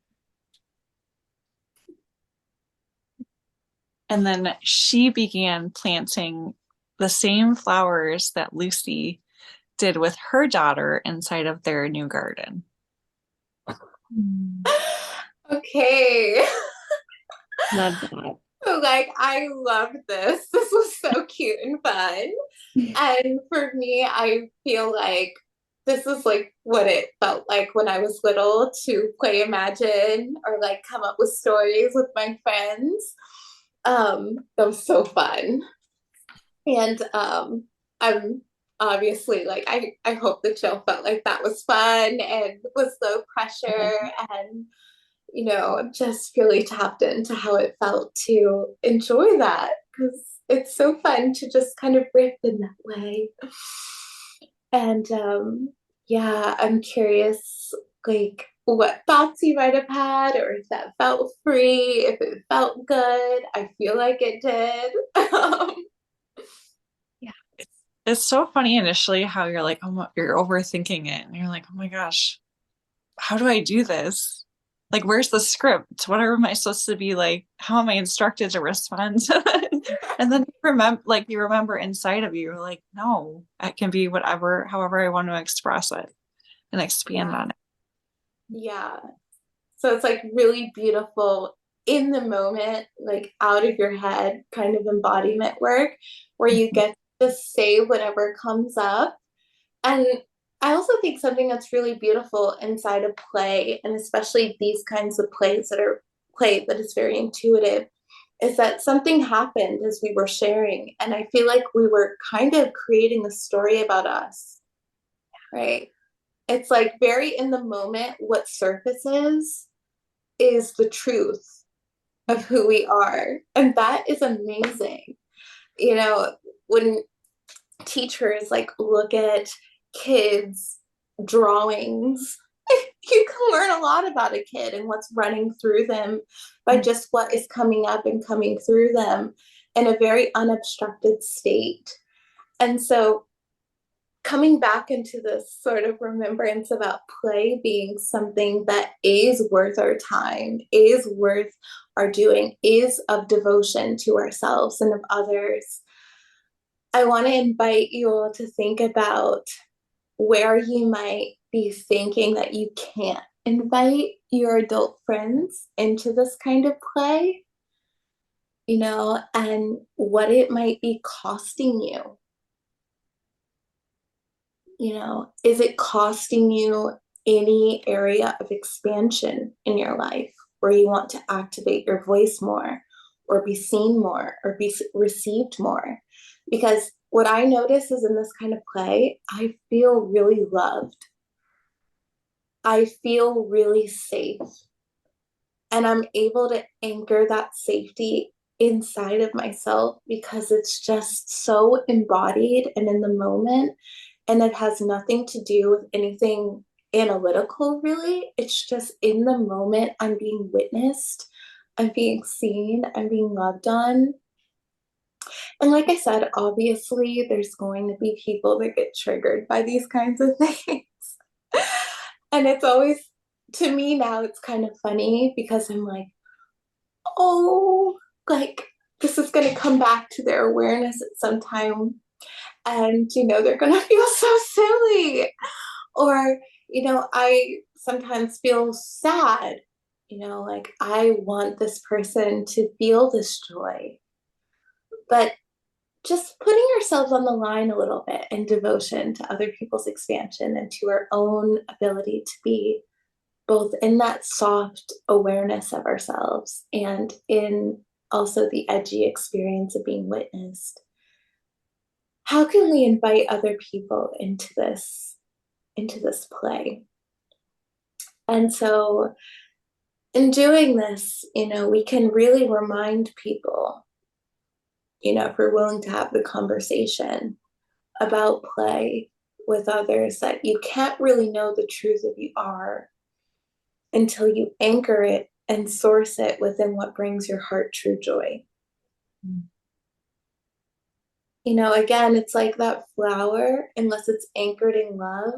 And then she began planting the same flowers that Lucy did with her daughter inside of their new garden. Okay. Love that. So, like, I love this. This was so cute and fun. And for me, I feel like this is like what it felt like when I was little to play Imagine or like come up with stories with my friends. That was so fun. And I'm obviously like I hope the show felt like that was fun and was low pressure and just really tapped into how it felt to enjoy that because it's so fun to just kind of riff in that way. And yeah, I'm curious, like, what thoughts you might have had, or if that felt free, if it felt good. I feel like it did. Yeah. It's so funny initially how you're like, oh, you're overthinking it. And you're like, oh my gosh, how do I do this? Like, where's the script? What am I supposed to be like? How am I instructed to respond? And then you remember inside of you, you're like, no, it can be whatever, however I want to express it and expand Yeah. on it. Yeah. So it's like really beautiful in the moment, like out of your head kind of embodiment work where you get to say whatever comes up. And I also think something that's really beautiful inside of play, and especially these kinds of plays that are play that is very intuitive, is that something happened as we were sharing. And I feel like we were kind of creating a story about us, right? It's like very in the moment, what surfaces is the truth of who we are. And that is amazing. When teachers like look at kids' drawings, you can learn a lot about a kid and what's running through them by just what is coming up and coming through them in a very unobstructed state. And so coming back into this sort of remembrance about play being something that is worth our time, is worth our doing, is of devotion to ourselves and of others. I want to invite you all to think about where you might be thinking that you can't invite your adult friends into this kind of play, and what it might be costing you. Is it costing you any area of expansion in your life where you want to activate your voice more or be seen more or be received more? Because what I notice is in this kind of play, I feel really loved. I feel really safe. And I'm able to anchor that safety inside of myself because it's just so embodied and in the moment. And it has nothing to do with anything analytical, really. It's just in the moment, I'm being witnessed, I'm being seen, I'm being loved on. And like I said, obviously, there's going to be people that get triggered by these kinds of things. And it's always, to me now, it's kind of funny because I'm like, oh, like this is going to come back to their awareness at some time. And, they're going to feel so silly. Or, I sometimes feel sad, like I want this person to feel this joy. But just putting ourselves on the line a little bit in devotion to other people's expansion and to our own ability to be both in that soft awareness of ourselves and in also the edgy experience of being witnessed. How can we invite other people into this play? And so in doing this, we can really remind people, if we're willing to have the conversation about play with others, that you can't really know the truth of you are until you anchor it and source it within what brings your heart true joy. Again, it's like that flower, unless it's anchored in love,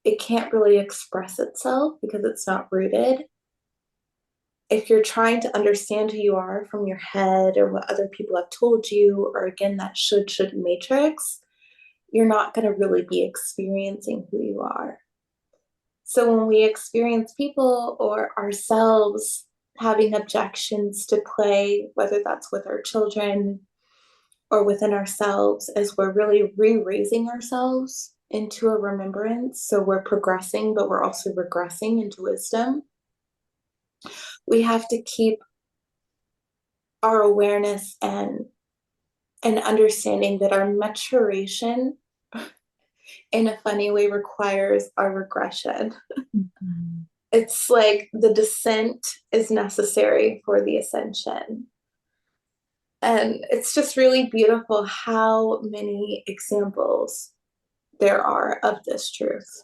it can't really express itself because it's not rooted. If you're trying to understand who you are from your head or what other people have told you, or again, that should matrix, you're not going to really be experiencing who you are. So when we experience people or ourselves having objections to play, whether that's with our children or within ourselves, as we're really re-raising ourselves into a remembrance, so we're progressing, but we're also regressing into wisdom, we have to keep our awareness and understanding that our maturation in a funny way requires our regression. Mm-hmm. It's like the descent is necessary for the ascension. And it's just really beautiful how many examples there are of this truth.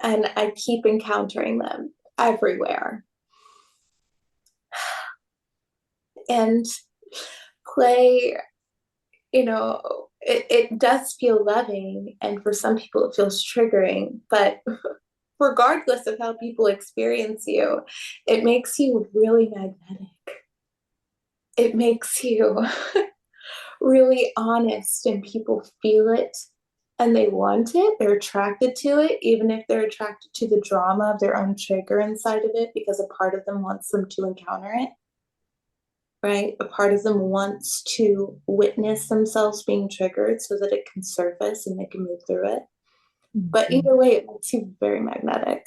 And I keep encountering them everywhere. And play, it does feel loving. And for some people, it feels triggering. But regardless of how people experience you, it makes you really magnetic. It makes you really honest, and people feel it and they want it. They're attracted to it, even if they're attracted to the drama of their own trigger inside of it, because a part of them wants them to encounter it, right? A part of them wants to witness themselves being triggered so that it can surface and they can move through it. Mm-hmm. But either way, it makes you very magnetic.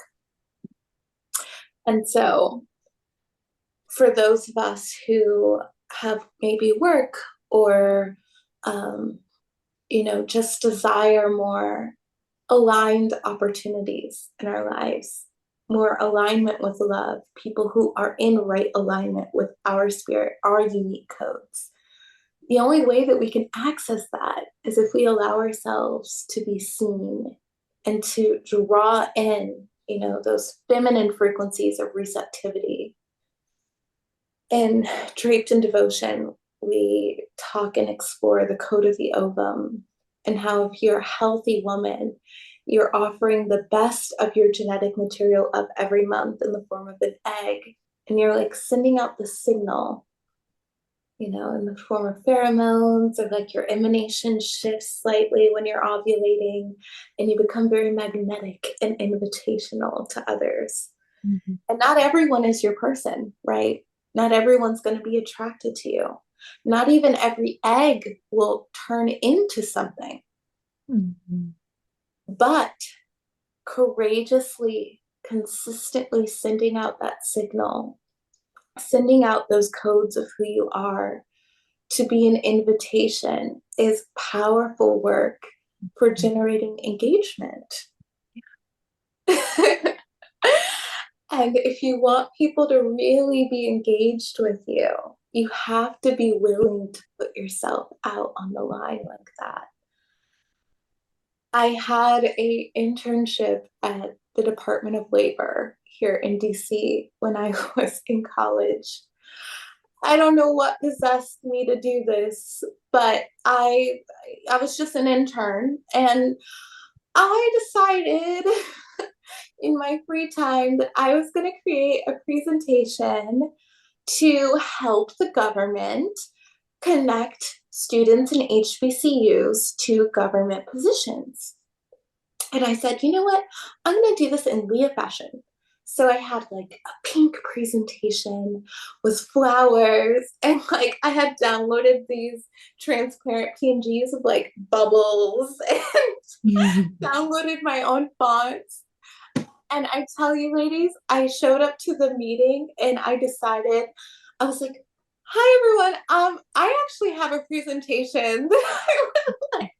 And so for those of us who have maybe work or, just desire more aligned opportunities in our lives, more alignment with love, people who are in right alignment with our spirit, our unique codes. The only way that we can access that is if we allow ourselves to be seen and to draw in, those feminine frequencies of receptivity. In Draped in Devotion, we talk and explore the code of the ovum and how if you're a healthy woman, you're offering the best of your genetic material of every month in the form of an egg. And you're like sending out the signal, in the form of pheromones, or like your emanation shifts slightly when you're ovulating and you become very magnetic and invitational to others. Mm-hmm. And not everyone is your person, right? Not everyone's going to be attracted to you. Not even every egg will turn into something. Mm-hmm. But courageously, consistently sending out that signal, sending out those codes of who you are to be an invitation is powerful work for generating engagement. Yeah. And if you want people to really be engaged with you, you have to be willing to put yourself out on the line like that. I had an internship at the Department of Labor here in DC when I was in college. I don't know what possessed me to do this, but I was just an intern, and I decided in my free time that I was going to create a presentation to help the government connect students in HBCUs to government positions. And I said, you know what? I'm going to do this in Leah fashion. So I had like a pink presentation with flowers, and like I had downloaded these transparent PNGs of like bubbles and downloaded my own fonts. And I tell you, ladies, I showed up to the meeting and I decided, I was like, hi everyone. I actually have a presentation that I would like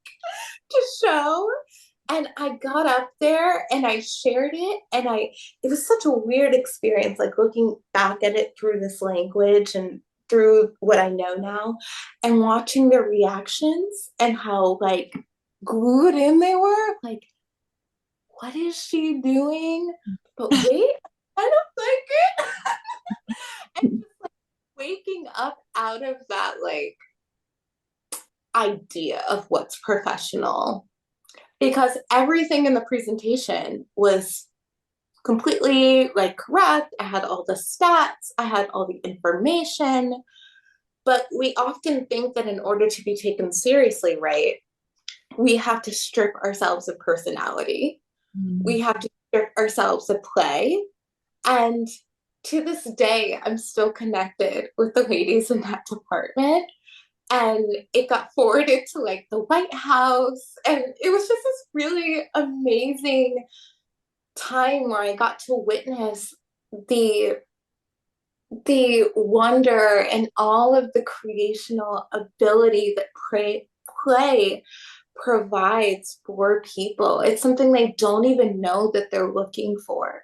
to show. And I got up there and I shared it, and it was such a weird experience, like looking back at it through this language and through what I know now, and watching their reactions and how like glued in they were, like, what is she doing? But wait, I don't like it. And just like waking up out of that like idea of what's professional, because everything in the presentation was completely like correct. I had all the stats, I had all the information, but we often think that in order to be taken seriously, right, we have to strip ourselves of personality. We have to strip ourselves of play. And to this day, I'm still connected with the ladies in that department. And it got forwarded to like the White House. And it was just this really amazing time where I got to witness the wonder and all of the creational ability that play provides for people. It's something they don't even know that they're looking for.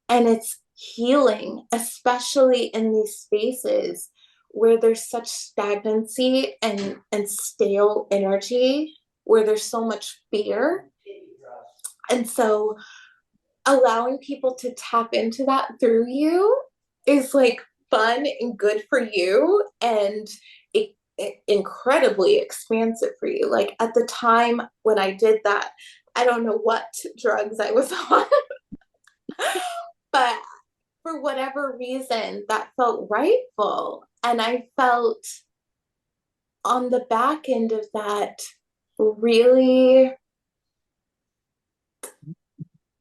And it's healing, especially in these spaces where there's such stagnancy and stale energy, where there's so much fear. And so allowing people to tap into that through you is like fun and good for you, and it incredibly expansive for you. Like at the time when I did that, I don't know what drugs I was on, but for whatever reason that felt rightful, and I felt on the back end of that really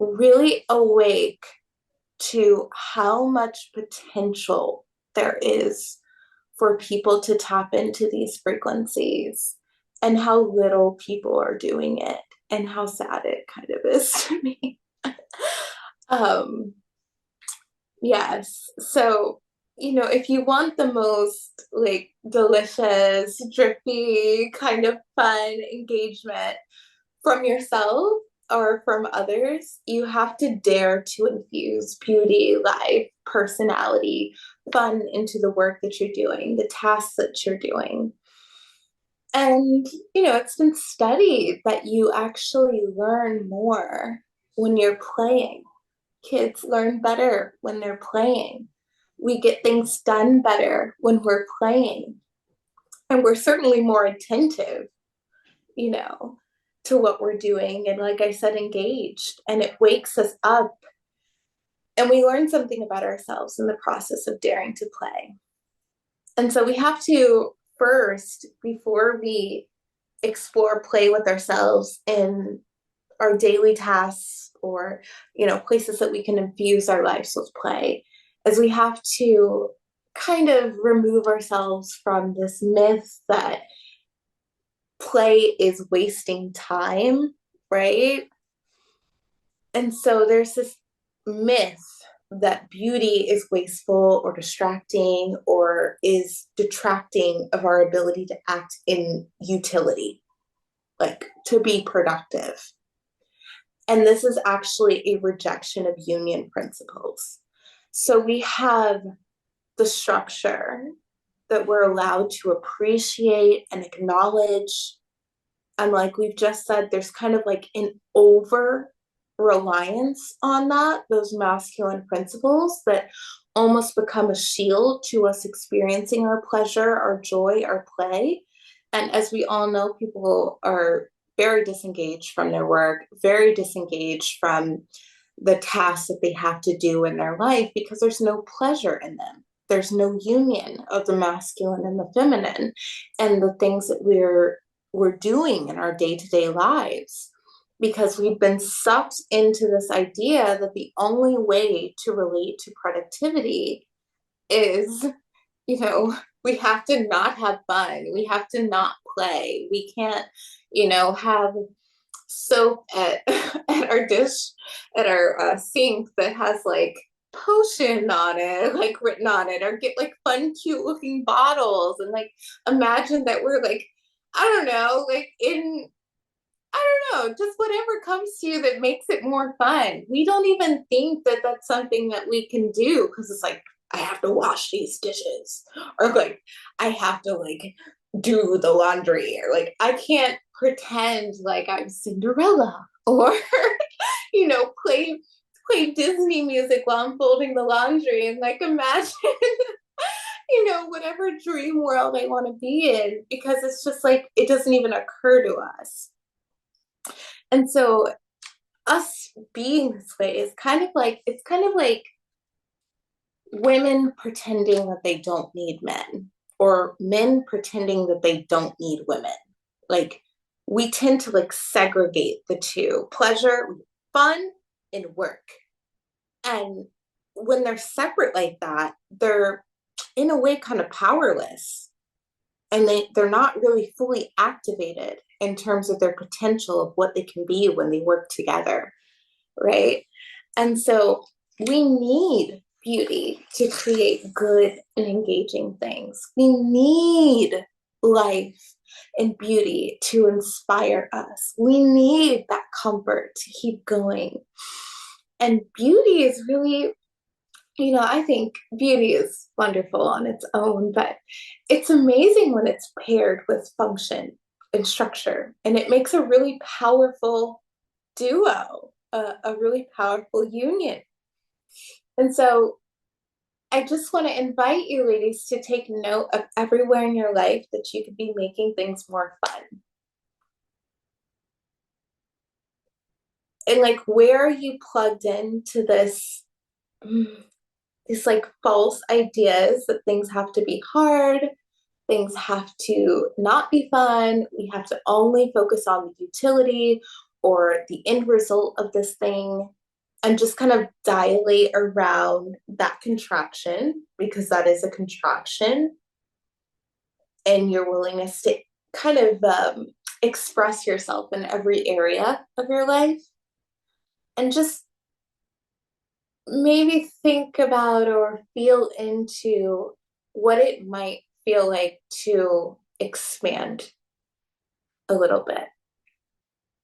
really awake to how much potential there is for people to tap into these frequencies, and how little people are doing it, and how sad it kind of is to me. um yes, so if you want the most like delicious drippy kind of fun engagement from yourself or from others, you have to dare to infuse beauty, life, personality, fun into the work that you're doing, the tasks that you're doing. And, it's been studied that you actually learn more when you're playing. Kids learn better when they're playing. We get things done better when we're playing. And we're certainly more attentive, you know, to what we're doing. And like I said, engaged. And it wakes us up. And we learn something about ourselves in the process of daring to play. And so we have to first, before we explore play with ourselves in our daily tasks, or places that we can infuse our lives with play, is we have to kind of remove ourselves from this myth that play is wasting time, right? And so there's this myth that beauty is wasteful or distracting or is detracting of our ability to act in utility, like to be productive. And this is actually a rejection of union principles. So we have the structure that we're allowed to appreciate and acknowledge. And like we've just said, there's kind of like an over reliance on those masculine principles that almost become a shield to us experiencing our pleasure, our joy, our play. And as we all know, people are very disengaged from their work, very disengaged from the tasks that they have to do in their life because there's no pleasure in them. There's no union of the masculine and the feminine and the things that we're doing in our day-to-day lives, because we've been sucked into this idea that the only way to relate to productivity is, we have to not have fun. We have to not play. We can't, have soap at at our dish, at our sink that has like potion on it, like written on it, or get like fun, cute looking bottles, and like imagine that we're like, I don't know, like in I don't know, just whatever comes to you that makes it more fun. We don't even think that that's something that we can do because it's like, I have to wash these dishes, or like, I have to like do the laundry, or like, I can't pretend like I'm Cinderella, or, play Disney music while I'm folding the laundry and like imagine, whatever dream world I want to be in, because it's just like, it doesn't even occur to us. And so us being this way is it's kind of like women pretending that they don't need men, or men pretending that they don't need women. Like, we tend to like segregate the two: pleasure, fun, and work. And when they're separate like that, they're in a way kind of powerless, and they're not really fully activated in terms of their potential of what they can be when they work together, right? And so we need beauty to create good and engaging things. We need life and beauty to inspire us. We need that comfort to keep going. And beauty is really, I think beauty is wonderful on its own, but it's amazing when it's paired with function and structure. And it makes a really powerful duo, a really powerful union. And so I just want to invite you ladies to take note of everywhere in your life that you could be making things more fun. And like, where are you plugged into these like false ideas that things have to be hard, things have to not be fun, we have to only focus on the utility or the end result of this thing, and just kind of dilate around that contraction, because that is a contraction, and your willingness to kind of express yourself in every area of your life, and just maybe think about or feel into what it might feel like to expand a little bit,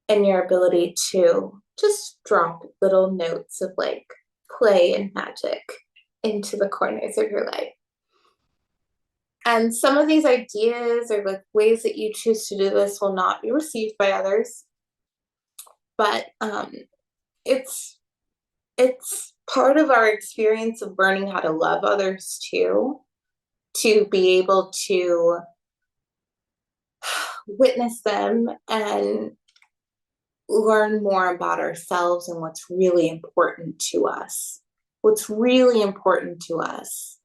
and your ability to just drop little notes of like play and magic into the corners of your life. And some of these ideas or like ways that you choose to do this will not be received by others, but it's part of our experience of learning how to love others too, to be able to witness them and learn more about ourselves and what's really important to us. What's really important to us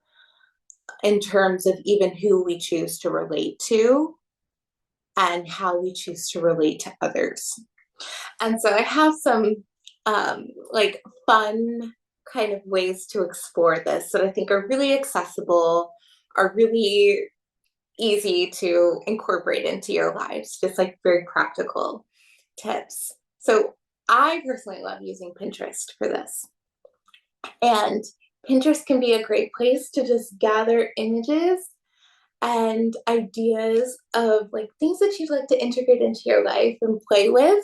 in terms of even who we choose to relate to and how we choose to relate to others. And so I have some like fun kind of ways to explore this that I think are really accessible, are really easy to incorporate into your lives, just like very practical tips. So I personally love using Pinterest for this. And Pinterest can be a great place to just gather images and ideas of like things that you'd like to integrate into your life and play with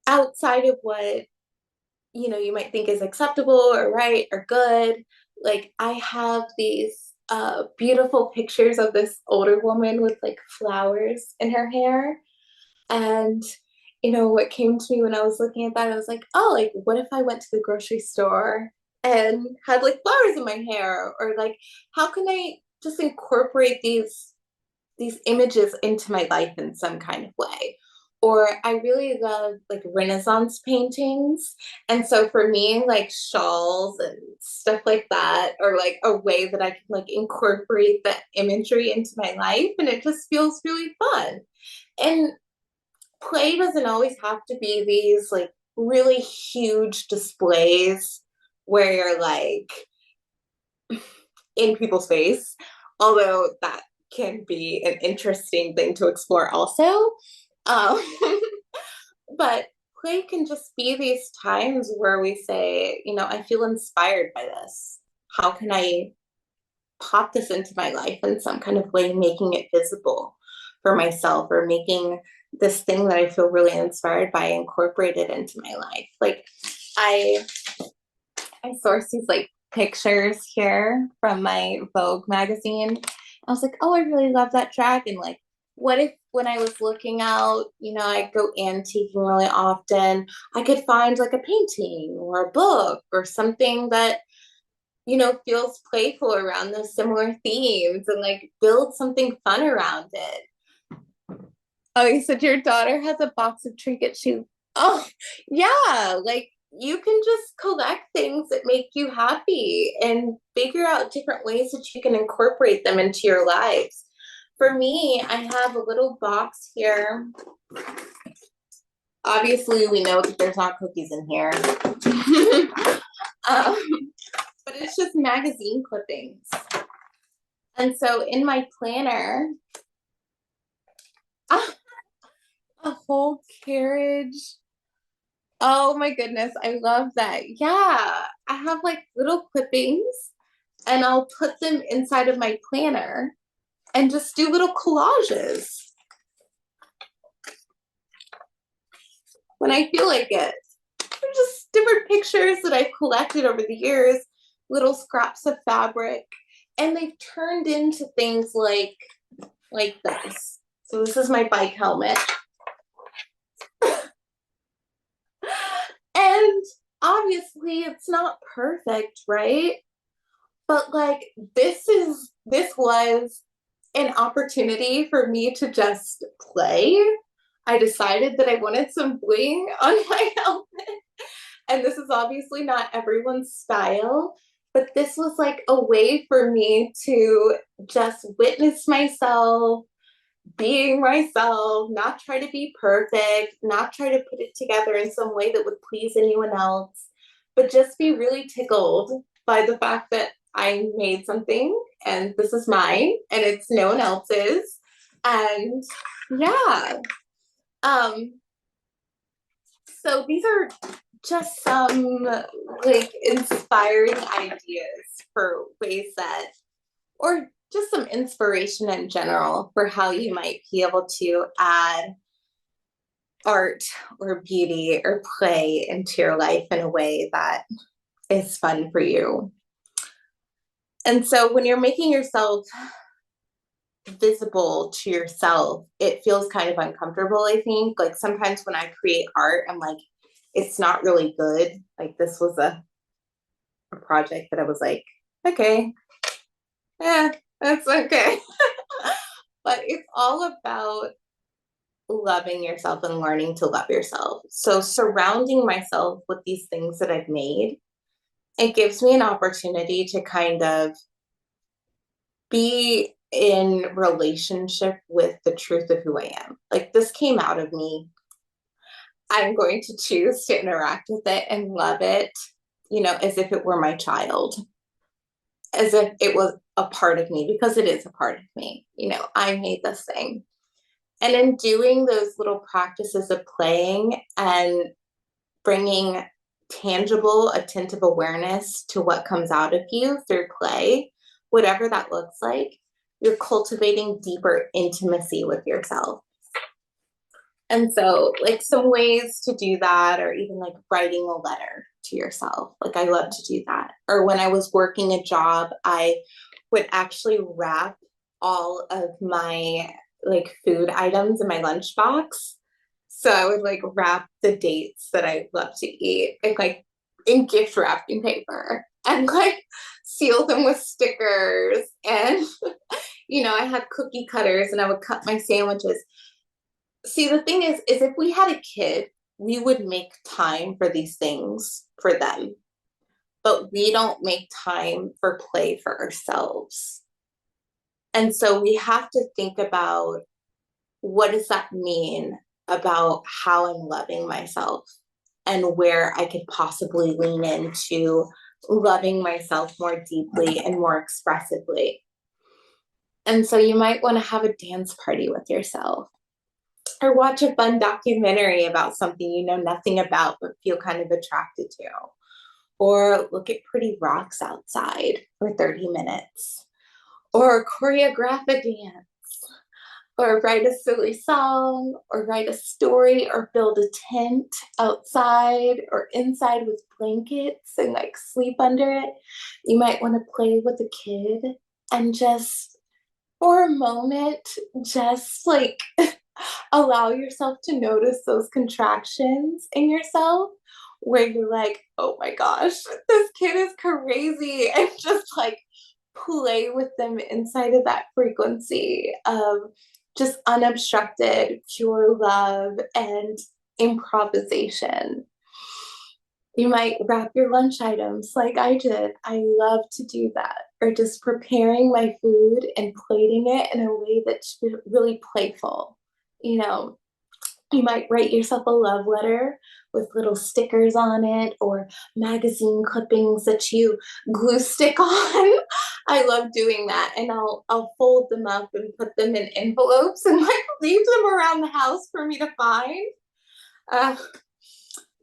outside of what you might think is acceptable or right or good. Like, I have these beautiful pictures of this older woman with like flowers in her hair. And what came to me when I was looking at that, I was like, oh, like, what if I went to the grocery store and had like flowers in my hair, or like how can I just incorporate these images into my life in some kind of way. Or I really love like Renaissance paintings. And so for me, like shawls and stuff like that are like a way that I can like incorporate the imagery into my life. And it just feels really fun. And play doesn't always have to be these like really huge displays where you're like in people's face, although that can be an interesting thing to explore also. Um, but play can just be these times where we say, you know, I feel inspired by this. How can I pop this into my life in some kind of way, making it visible for myself, or making this thing that I feel really inspired by incorporate it into my life? Like I I sourced these like pictures here from my Vogue magazine. I was like, oh, I really love that dragon. Like, what if when I was looking out, you know, I go antiquing really often, I could find like a painting or a book or something that, you know, feels playful around those similar themes, and like build something fun around it. Oh, you said your daughter has a box of trinkets. Oh, yeah. Like you can just collect things that make you happy and figure out different ways that you can incorporate them into your lives. For me, I have a little box here. Obviously, we know that there's not cookies in here. um, but it's just magazine clippings. And so in my planner, a whole carriage. Oh my goodness, I love that. Yeah, I have like little clippings and I'll put them inside of my planner and just do little collages when I feel like it. They're just different pictures that I've collected over the years, little scraps of fabric, and they've turned into things like this. So this is my bike helmet. And obviously it's not perfect, right? But like this was an opportunity for me to just play. I decided that I wanted some bling on my helmet. And this is obviously not everyone's style, but this was like a way for me to just witness myself being myself, not try to be perfect, not try to put it together in some way that would please anyone else, but just be really tickled by the fact that I made something and this is mine and it's no one else's. And yeah. So these are just some like inspiring ideas for ways that, or just some inspiration in general for how you might be able to add art or beauty or play into your life in a way that is fun for you. And so when you're making yourself visible to yourself, it feels kind of uncomfortable, I think. Like sometimes when I create art, I'm like, it's not really good. Like this was a project that I was like, okay, yeah, that's okay. But it's all about loving yourself and learning to love yourself. So surrounding myself with these things that I've made, it gives me an opportunity to kind of be in relationship with the truth of who I am. Like this came out of me. I'm going to choose to interact with it and love it, you know, as if it were my child, as if it was a part of me, because it is a part of me. You know, I made this thing. And in doing those little practices of playing and bringing tangible, attentive awareness to what comes out of you through play, whatever that looks like, you're cultivating deeper intimacy with yourself. And so, like, some ways to do that are even like writing a letter to yourself. Like, I love to do that. Or when I was working a job, I would actually wrap all of my like food items in my lunchbox. So I would like wrap the dates that I love to eat and like in gift wrapping paper and like seal them with stickers. And, I had cookie cutters and I would cut my sandwiches. See, the thing is if we had a kid, we would make time for these things for them, but we don't make time for play for ourselves. And so we have to think about, what does that mean about how I'm loving myself and where I could possibly lean into loving myself more deeply and more expressively. And so you might want to have a dance party with yourself, or watch a fun documentary about something you know nothing about but feel kind of attracted to, or look at pretty rocks outside for 30 minutes, or choreograph a dance, or write a silly song, or write a story, or build a tent outside or inside with blankets and like sleep under it. You might want to play with a kid and just for a moment, just like allow yourself to notice those contractions in yourself where you're like, oh my gosh, this kid is crazy. And just like play with them inside of that frequency of just unobstructed, pure love and improvisation. You might wrap your lunch items like I did. I love to do that. Or just preparing my food and plating it in a way that's really playful. You know, you might write yourself a love letter with little stickers on it, or magazine clippings that you glue stick on. I love doing that. And I'll fold them up and put them in envelopes and like leave them around the house for me to find. Uh,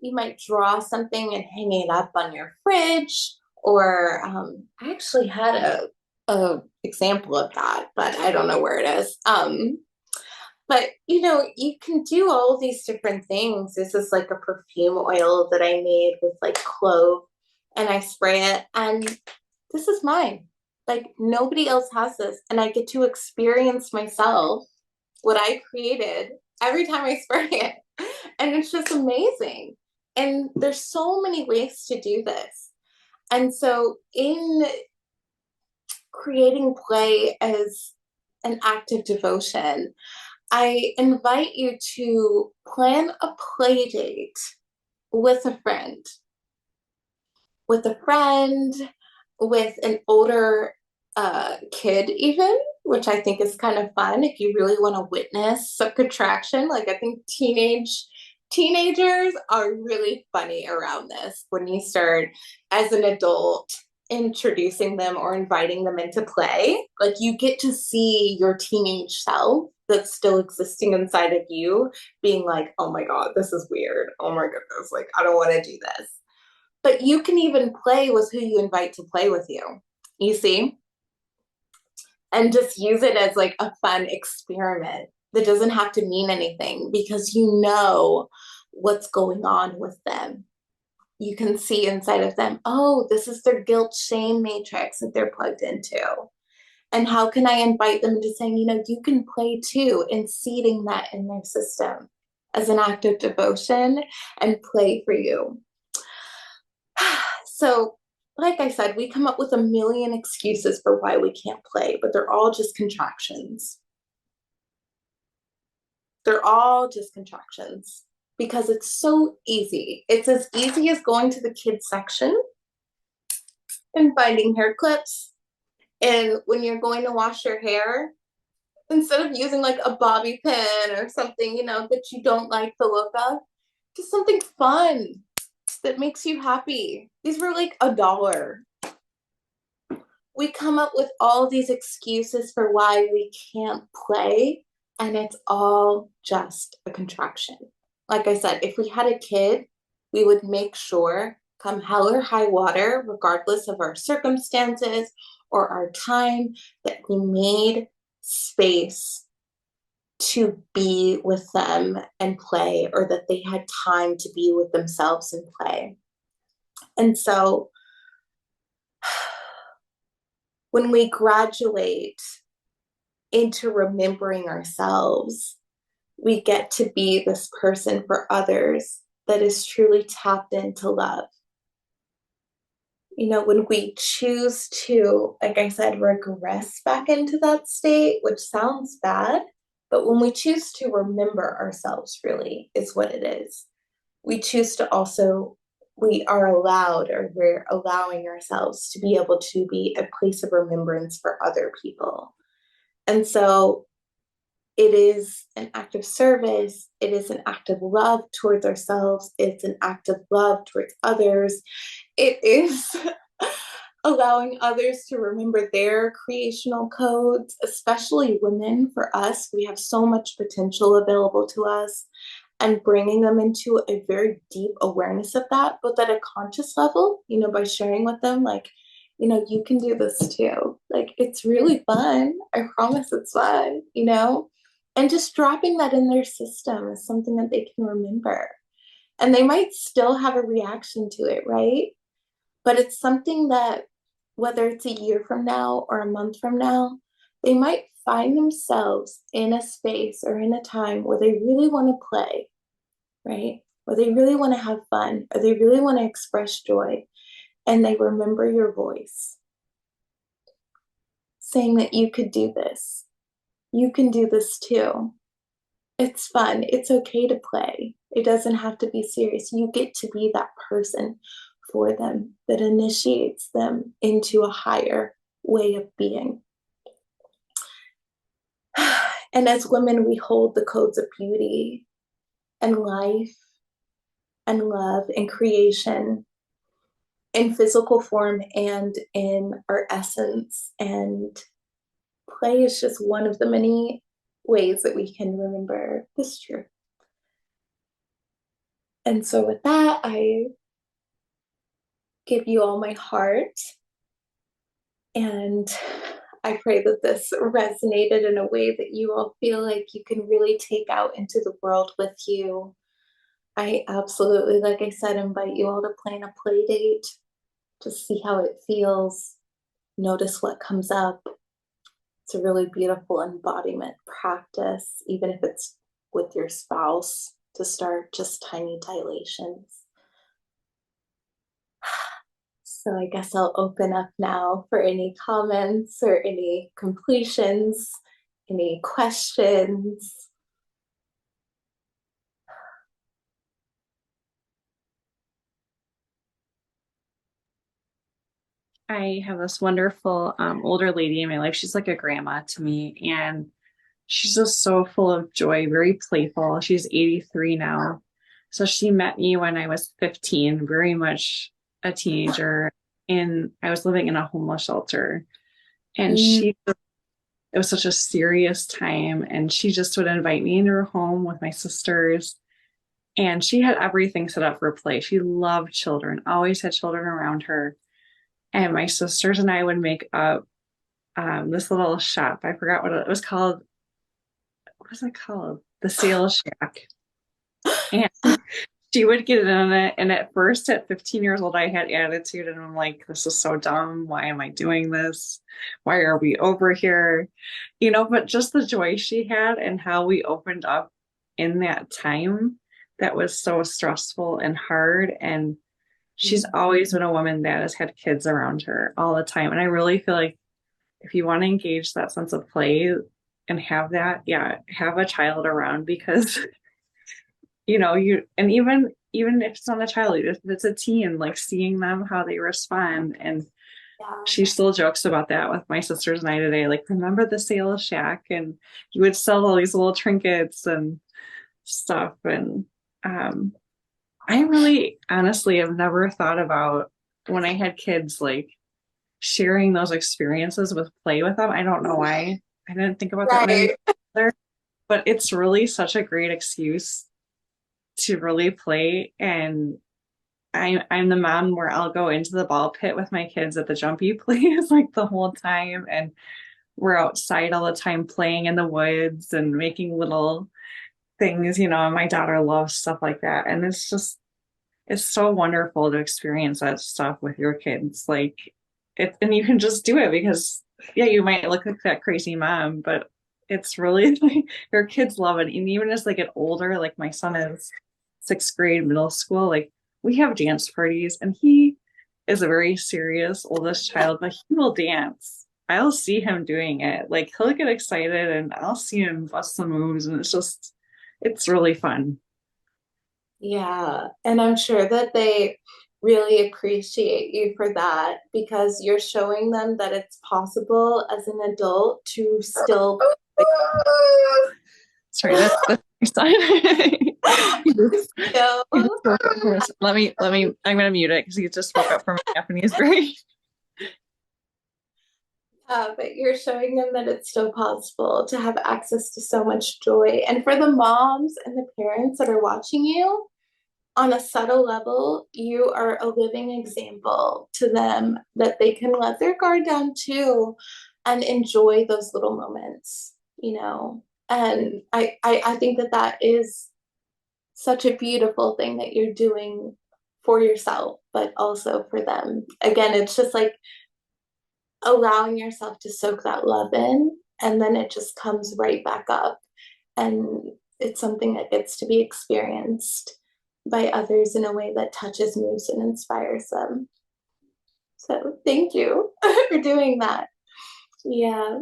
you might draw something and hang it up on your fridge. Or I actually had a example of that, but I don't know where it is. But you can do all these different things. This is like a perfume oil that I made with like clove, and I spray it, and this is mine. Like nobody else has this, and I get to experience myself, what I created, every time I spray it. And it's just amazing. And there's so many ways to do this. And so in creating play as an act of devotion, I invite you to plan a play date with a friend, with a friend, with an older kid, even, which I think is kind of fun if you really want to witness some contraction. Like I think teenagers are really funny around this when you start as an adult introducing them or inviting them into play. Like you get to see your teenage self that's still existing inside of you being like, oh my God, this is weird. Oh my goodness, like I don't want to do this. But you can even play with who you invite to play with you. You see? And just use it as like a fun experiment that doesn't have to mean anything, because you know what's going on with them. You can see inside of them, oh, this is their guilt shame matrix that they're plugged into. And how can I invite them into saying, you can play too, and seeding that in their system as an act of devotion and play for you. So, like I said, we come up with a million excuses for why we can't play, but they're all just contractions. They're all just contractions because it's so easy. It's as easy as going to the kids section and finding hair clips. And when you're going to wash your hair, instead of using like a bobby pin or something, that you don't like the look of, just something fun that makes you happy. These were like $1. We come up with all these excuses for why we can't play, and it's all just a contraction. Like I said, if we had a kid, we would make sure, come hell or high water, regardless of our circumstances or our time, that we made space to be with them and play, or that they had time to be with themselves and play. And so when we graduate into remembering ourselves, we get to be this person for others that is truly tapped into love. when we choose to, like I said, regress back into that state, which sounds bad, but when we choose to remember ourselves, really, is what it is. We choose to also, we are allowed, or we're allowing ourselves to be able to be a place of remembrance for other people. And so it is an act of service. It is an act of love towards ourselves. It's an act of love towards others. It is allowing others to remember their creational codes, especially women. For us, we have so much potential available to us, and bringing them into a very deep awareness of that, but at a conscious level, by sharing with them, like, you can do this too. Like, it's really fun. I promise it's fun, and just dropping that in their system is something that they can remember. And they might still have a reaction to it, right? But it's something that, whether it's a year from now or a month from now, they might find themselves in a space or in a time where they really want to play, right? Or they really want to have fun, or they really want to express joy, and they remember your voice saying that you could do this. You can do this too. It's fun. It's okay to play. It doesn't have to be serious. You get to be that person for them that initiates them into a higher way of being. And as women, we hold the codes of beauty and life and love and creation in physical form and in our essence. And play is just one of the many ways that we can remember this truth. And so with that, I give you all my heart, and I pray that this resonated in a way that you all feel like you can really take out into the world with you. I absolutely, like I said, invite you all to plan a play date, just see how it feels, notice what comes up. It's a really beautiful embodiment practice, even if it's with your spouse, to start just tiny dilations. So I guess I'll open up now for any comments or any completions, any questions. I have this wonderful older lady in my life. She's like a grandma to me, and she's just so full of joy, very playful. She's 83 now. So she met me when I was 15, very much a teenager, and I was living in a homeless shelter. And it was such a serious time, and she just would invite me into her home with my sisters. And she had everything set up for play. She loved children, always had children around her. And my sisters and I would make up this little shop. I forgot what it was called. What was it called? The Sale Shack. And she would get in it. And at first, at 15 years old, I had attitude, and I'm like, this is so dumb. Why am I doing this? Why are we over here? But just the joy she had and how we opened up in that time that was so stressful and hard. And she's always been a woman that has had kids around her all the time. And I really feel like if you want to engage that sense of play and have that, yeah, have a child around, because and even if it's not a child, if it's a teen, like seeing them, how they respond. And she still jokes about that with my sisters and I today, like, remember the Sale Shack? And you would sell all these little trinkets and stuff. And I really honestly have never thought about, when I had kids, like sharing those experiences with play with them. I don't know why I didn't think about that when I was there, but it's really such a great excuse to really play. And I'm the mom where I'll go into the ball pit with my kids at the jumpy place like the whole time, and we're outside all the time playing in the woods and making little things, and my daughter loves stuff like that. And it's so wonderful to experience that stuff with your kids. Like and you can just do it because, yeah, you might look like that crazy mom, but it's really like your kids love it. And even as they get older, like my son is 6th grade, middle school, like we have dance parties, and he is a very serious oldest child, but he will dance. I'll see him doing it. Like he'll get excited and I'll see him bust some moves and it's really fun. Yeah, and I'm sure that they really appreciate you for that because you're showing them that it's possible as an adult to still. Sorry, that's my son. Still, I'm gonna mute it because he just woke up from a Japanese break. but you're showing them that it's still possible to have access to so much joy. And for the moms and the parents that are watching you, on a subtle level, you are a living example to them that they can let their guard down too and enjoy those little moments, you know. And I think that that is such a beautiful thing that you're doing for yourself, but also for them. Again, it's just like allowing yourself to soak that love in, and then it just comes right back up. And it's something that gets to be experienced by others in a way that touches, moves, and inspires them. So thank you for doing that. Yeah.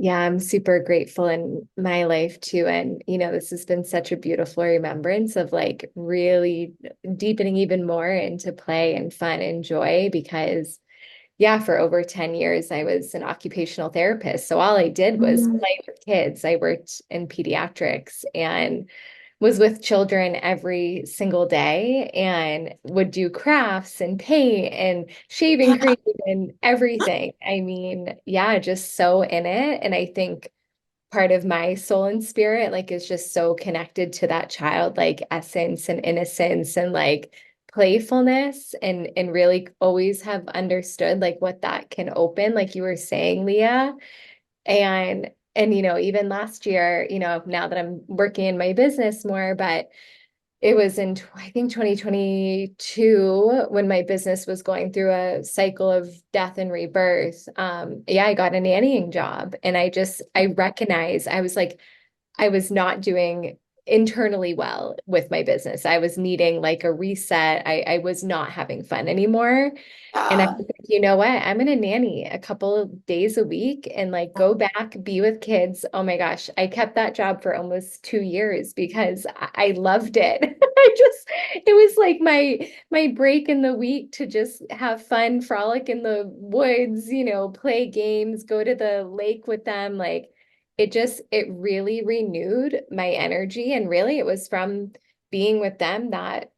Yeah, I'm super grateful in my life too. And, this has been such a beautiful remembrance of like really deepening even more into play and fun and joy because, yeah, for over 10 years, I was an occupational therapist. So all I did was play with kids. I worked in pediatrics and was with children every single day and would do crafts and paint and shaving cream and everything. I mean, yeah, just so in it. And I think part of my soul and spirit like is just so connected to that child like essence and innocence and like playfulness and really always have understood like what that can open like you were saying, Leah. And even last year, now that I'm working in my business more, but it was in I think 2022 when my business was going through a cycle of death and rebirth. Yeah, I got a nannying job and I recognized I was like I was not doing internally well with my business. I was needing like a reset. I was not having fun anymore. And I Yeah. was like, you know what? I'm gonna nanny a couple of days a week and like go back, be with kids. Oh my gosh, I kept that job for almost 2 years because I loved it. It was like my break in the week to just have fun, frolic in the woods, play games, go to the lake with them. Like it really renewed my energy. And really it was from being with them that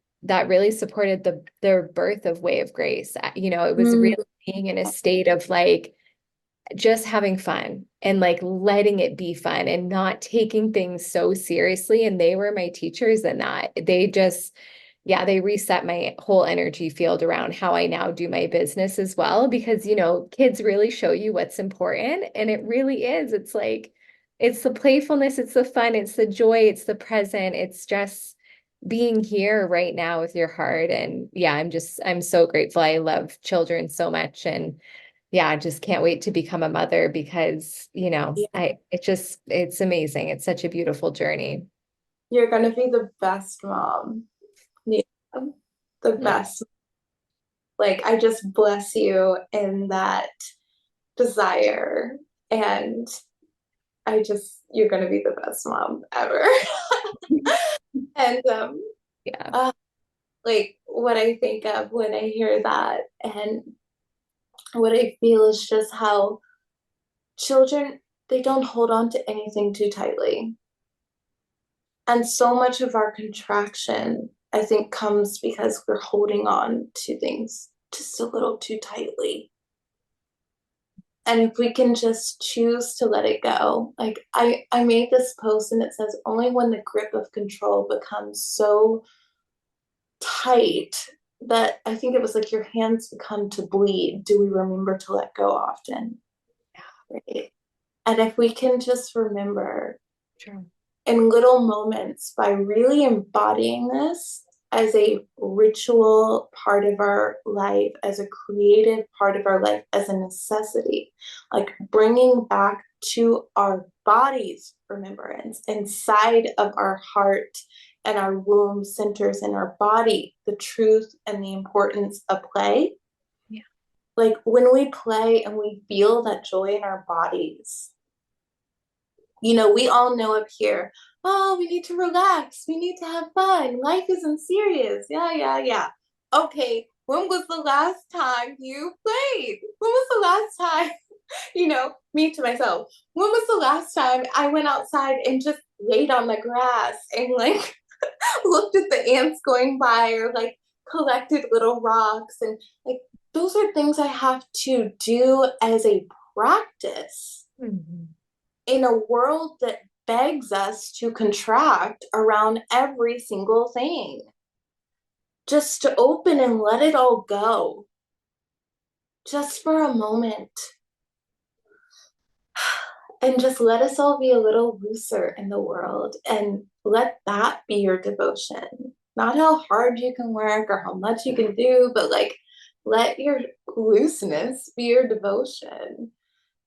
really supported the birth of Way of Grace. It was Mm, really being in a state of like just having fun and like letting it be fun and not taking things so seriously. And they were my teachers in that. Yeah, they reset my whole energy field around how I now do my business as well. Because, kids really show you what's important. And it really is. It's like, it's the playfulness, it's the fun, it's the joy, it's the present. It's just being here right now with your heart. And yeah, I'm so grateful. I love children so much. And yeah, I just can't wait to become a mother because, yeah. it's amazing. It's such a beautiful journey. You're going to be the best mom. Yeah. The best. Like, I just bless you in that desire. And you're going to be the best mom ever. And Yeah. like what I think of when I hear that and what I feel is just how children, they don't hold on to anything too tightly. And so much of our contraction, I think, comes because we're holding on to things just a little too tightly. And if we can just choose to let it go, like I made this post and it says, only when the grip of control becomes so tight that I think it was like your hands become to bleed, do we remember to let go often? Right. And if we can just remember Sure. in little moments by really embodying this as a ritual part of our life, as a creative part of our life, as a necessity, like bringing back to our bodies remembrance inside of our heart and our womb centers in our body the truth and the importance of play. Yeah. Like when we play and we feel that joy in our bodies, you know, we all know up here, oh, we need to relax. We need to have fun. Life isn't serious. Yeah, yeah, yeah. Okay, when was the last time you played? When was the last time, you know, me to myself, when was the last time I went outside and just laid on the grass and like looked at the ants going by or like collected little rocks? And like, those are things I have to do as a practice in a world that begs us to contract around every single thing. Just to open and let it all go. Just for a moment. And just let us all be a little looser in the world and let that be your devotion. Not how hard you can work or how much you can do, but like let your looseness be your devotion.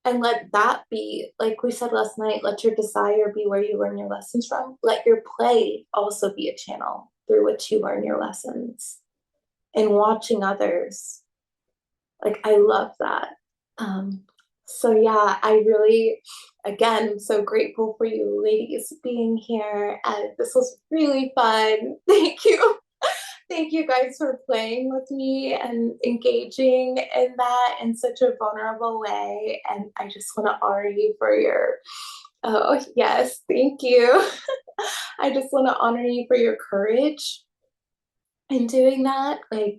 And let that be, like we said last night, let your desire be where you learn your lessons from. Let your play also be a channel through which you learn your lessons. And watching others. Like, I love that. So yeah, I really, again, I'm so grateful for you ladies being here. And this was really fun. Thank you. Thank you guys for playing with me and engaging in that in such a vulnerable way. And I just want to honor you for your, oh, yes, thank you. I just want to honor you for your courage in doing that. Like,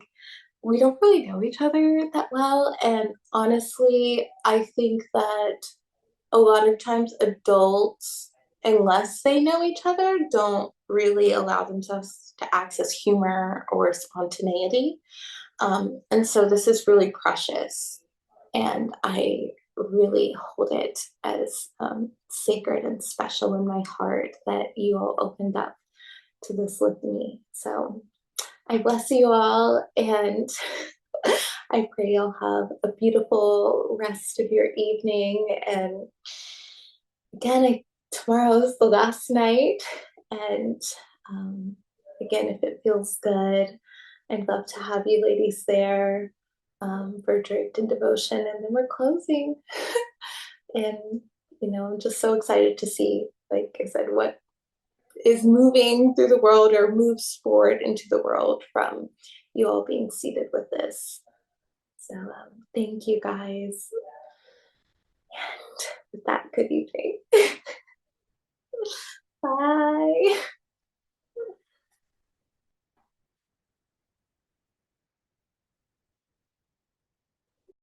we don't really know each other that well. And honestly, I think that a lot of times adults, unless they know each other, don't really allow themselves to access humor or spontaneity. And so this is really precious. And I really hold it as sacred and special in my heart that you all opened up to this with me. So I bless you all, and I pray you'll have a beautiful rest of your evening. And again, tomorrow is the last night. And again, if it feels good, I'd love to have you ladies there for Draped in Devotion. And then we're closing. And, you know, I'm just so excited to see, like I said, what is moving through the world or moves forward into the world from you all being seated with this. So thank you guys. And with that, good evening.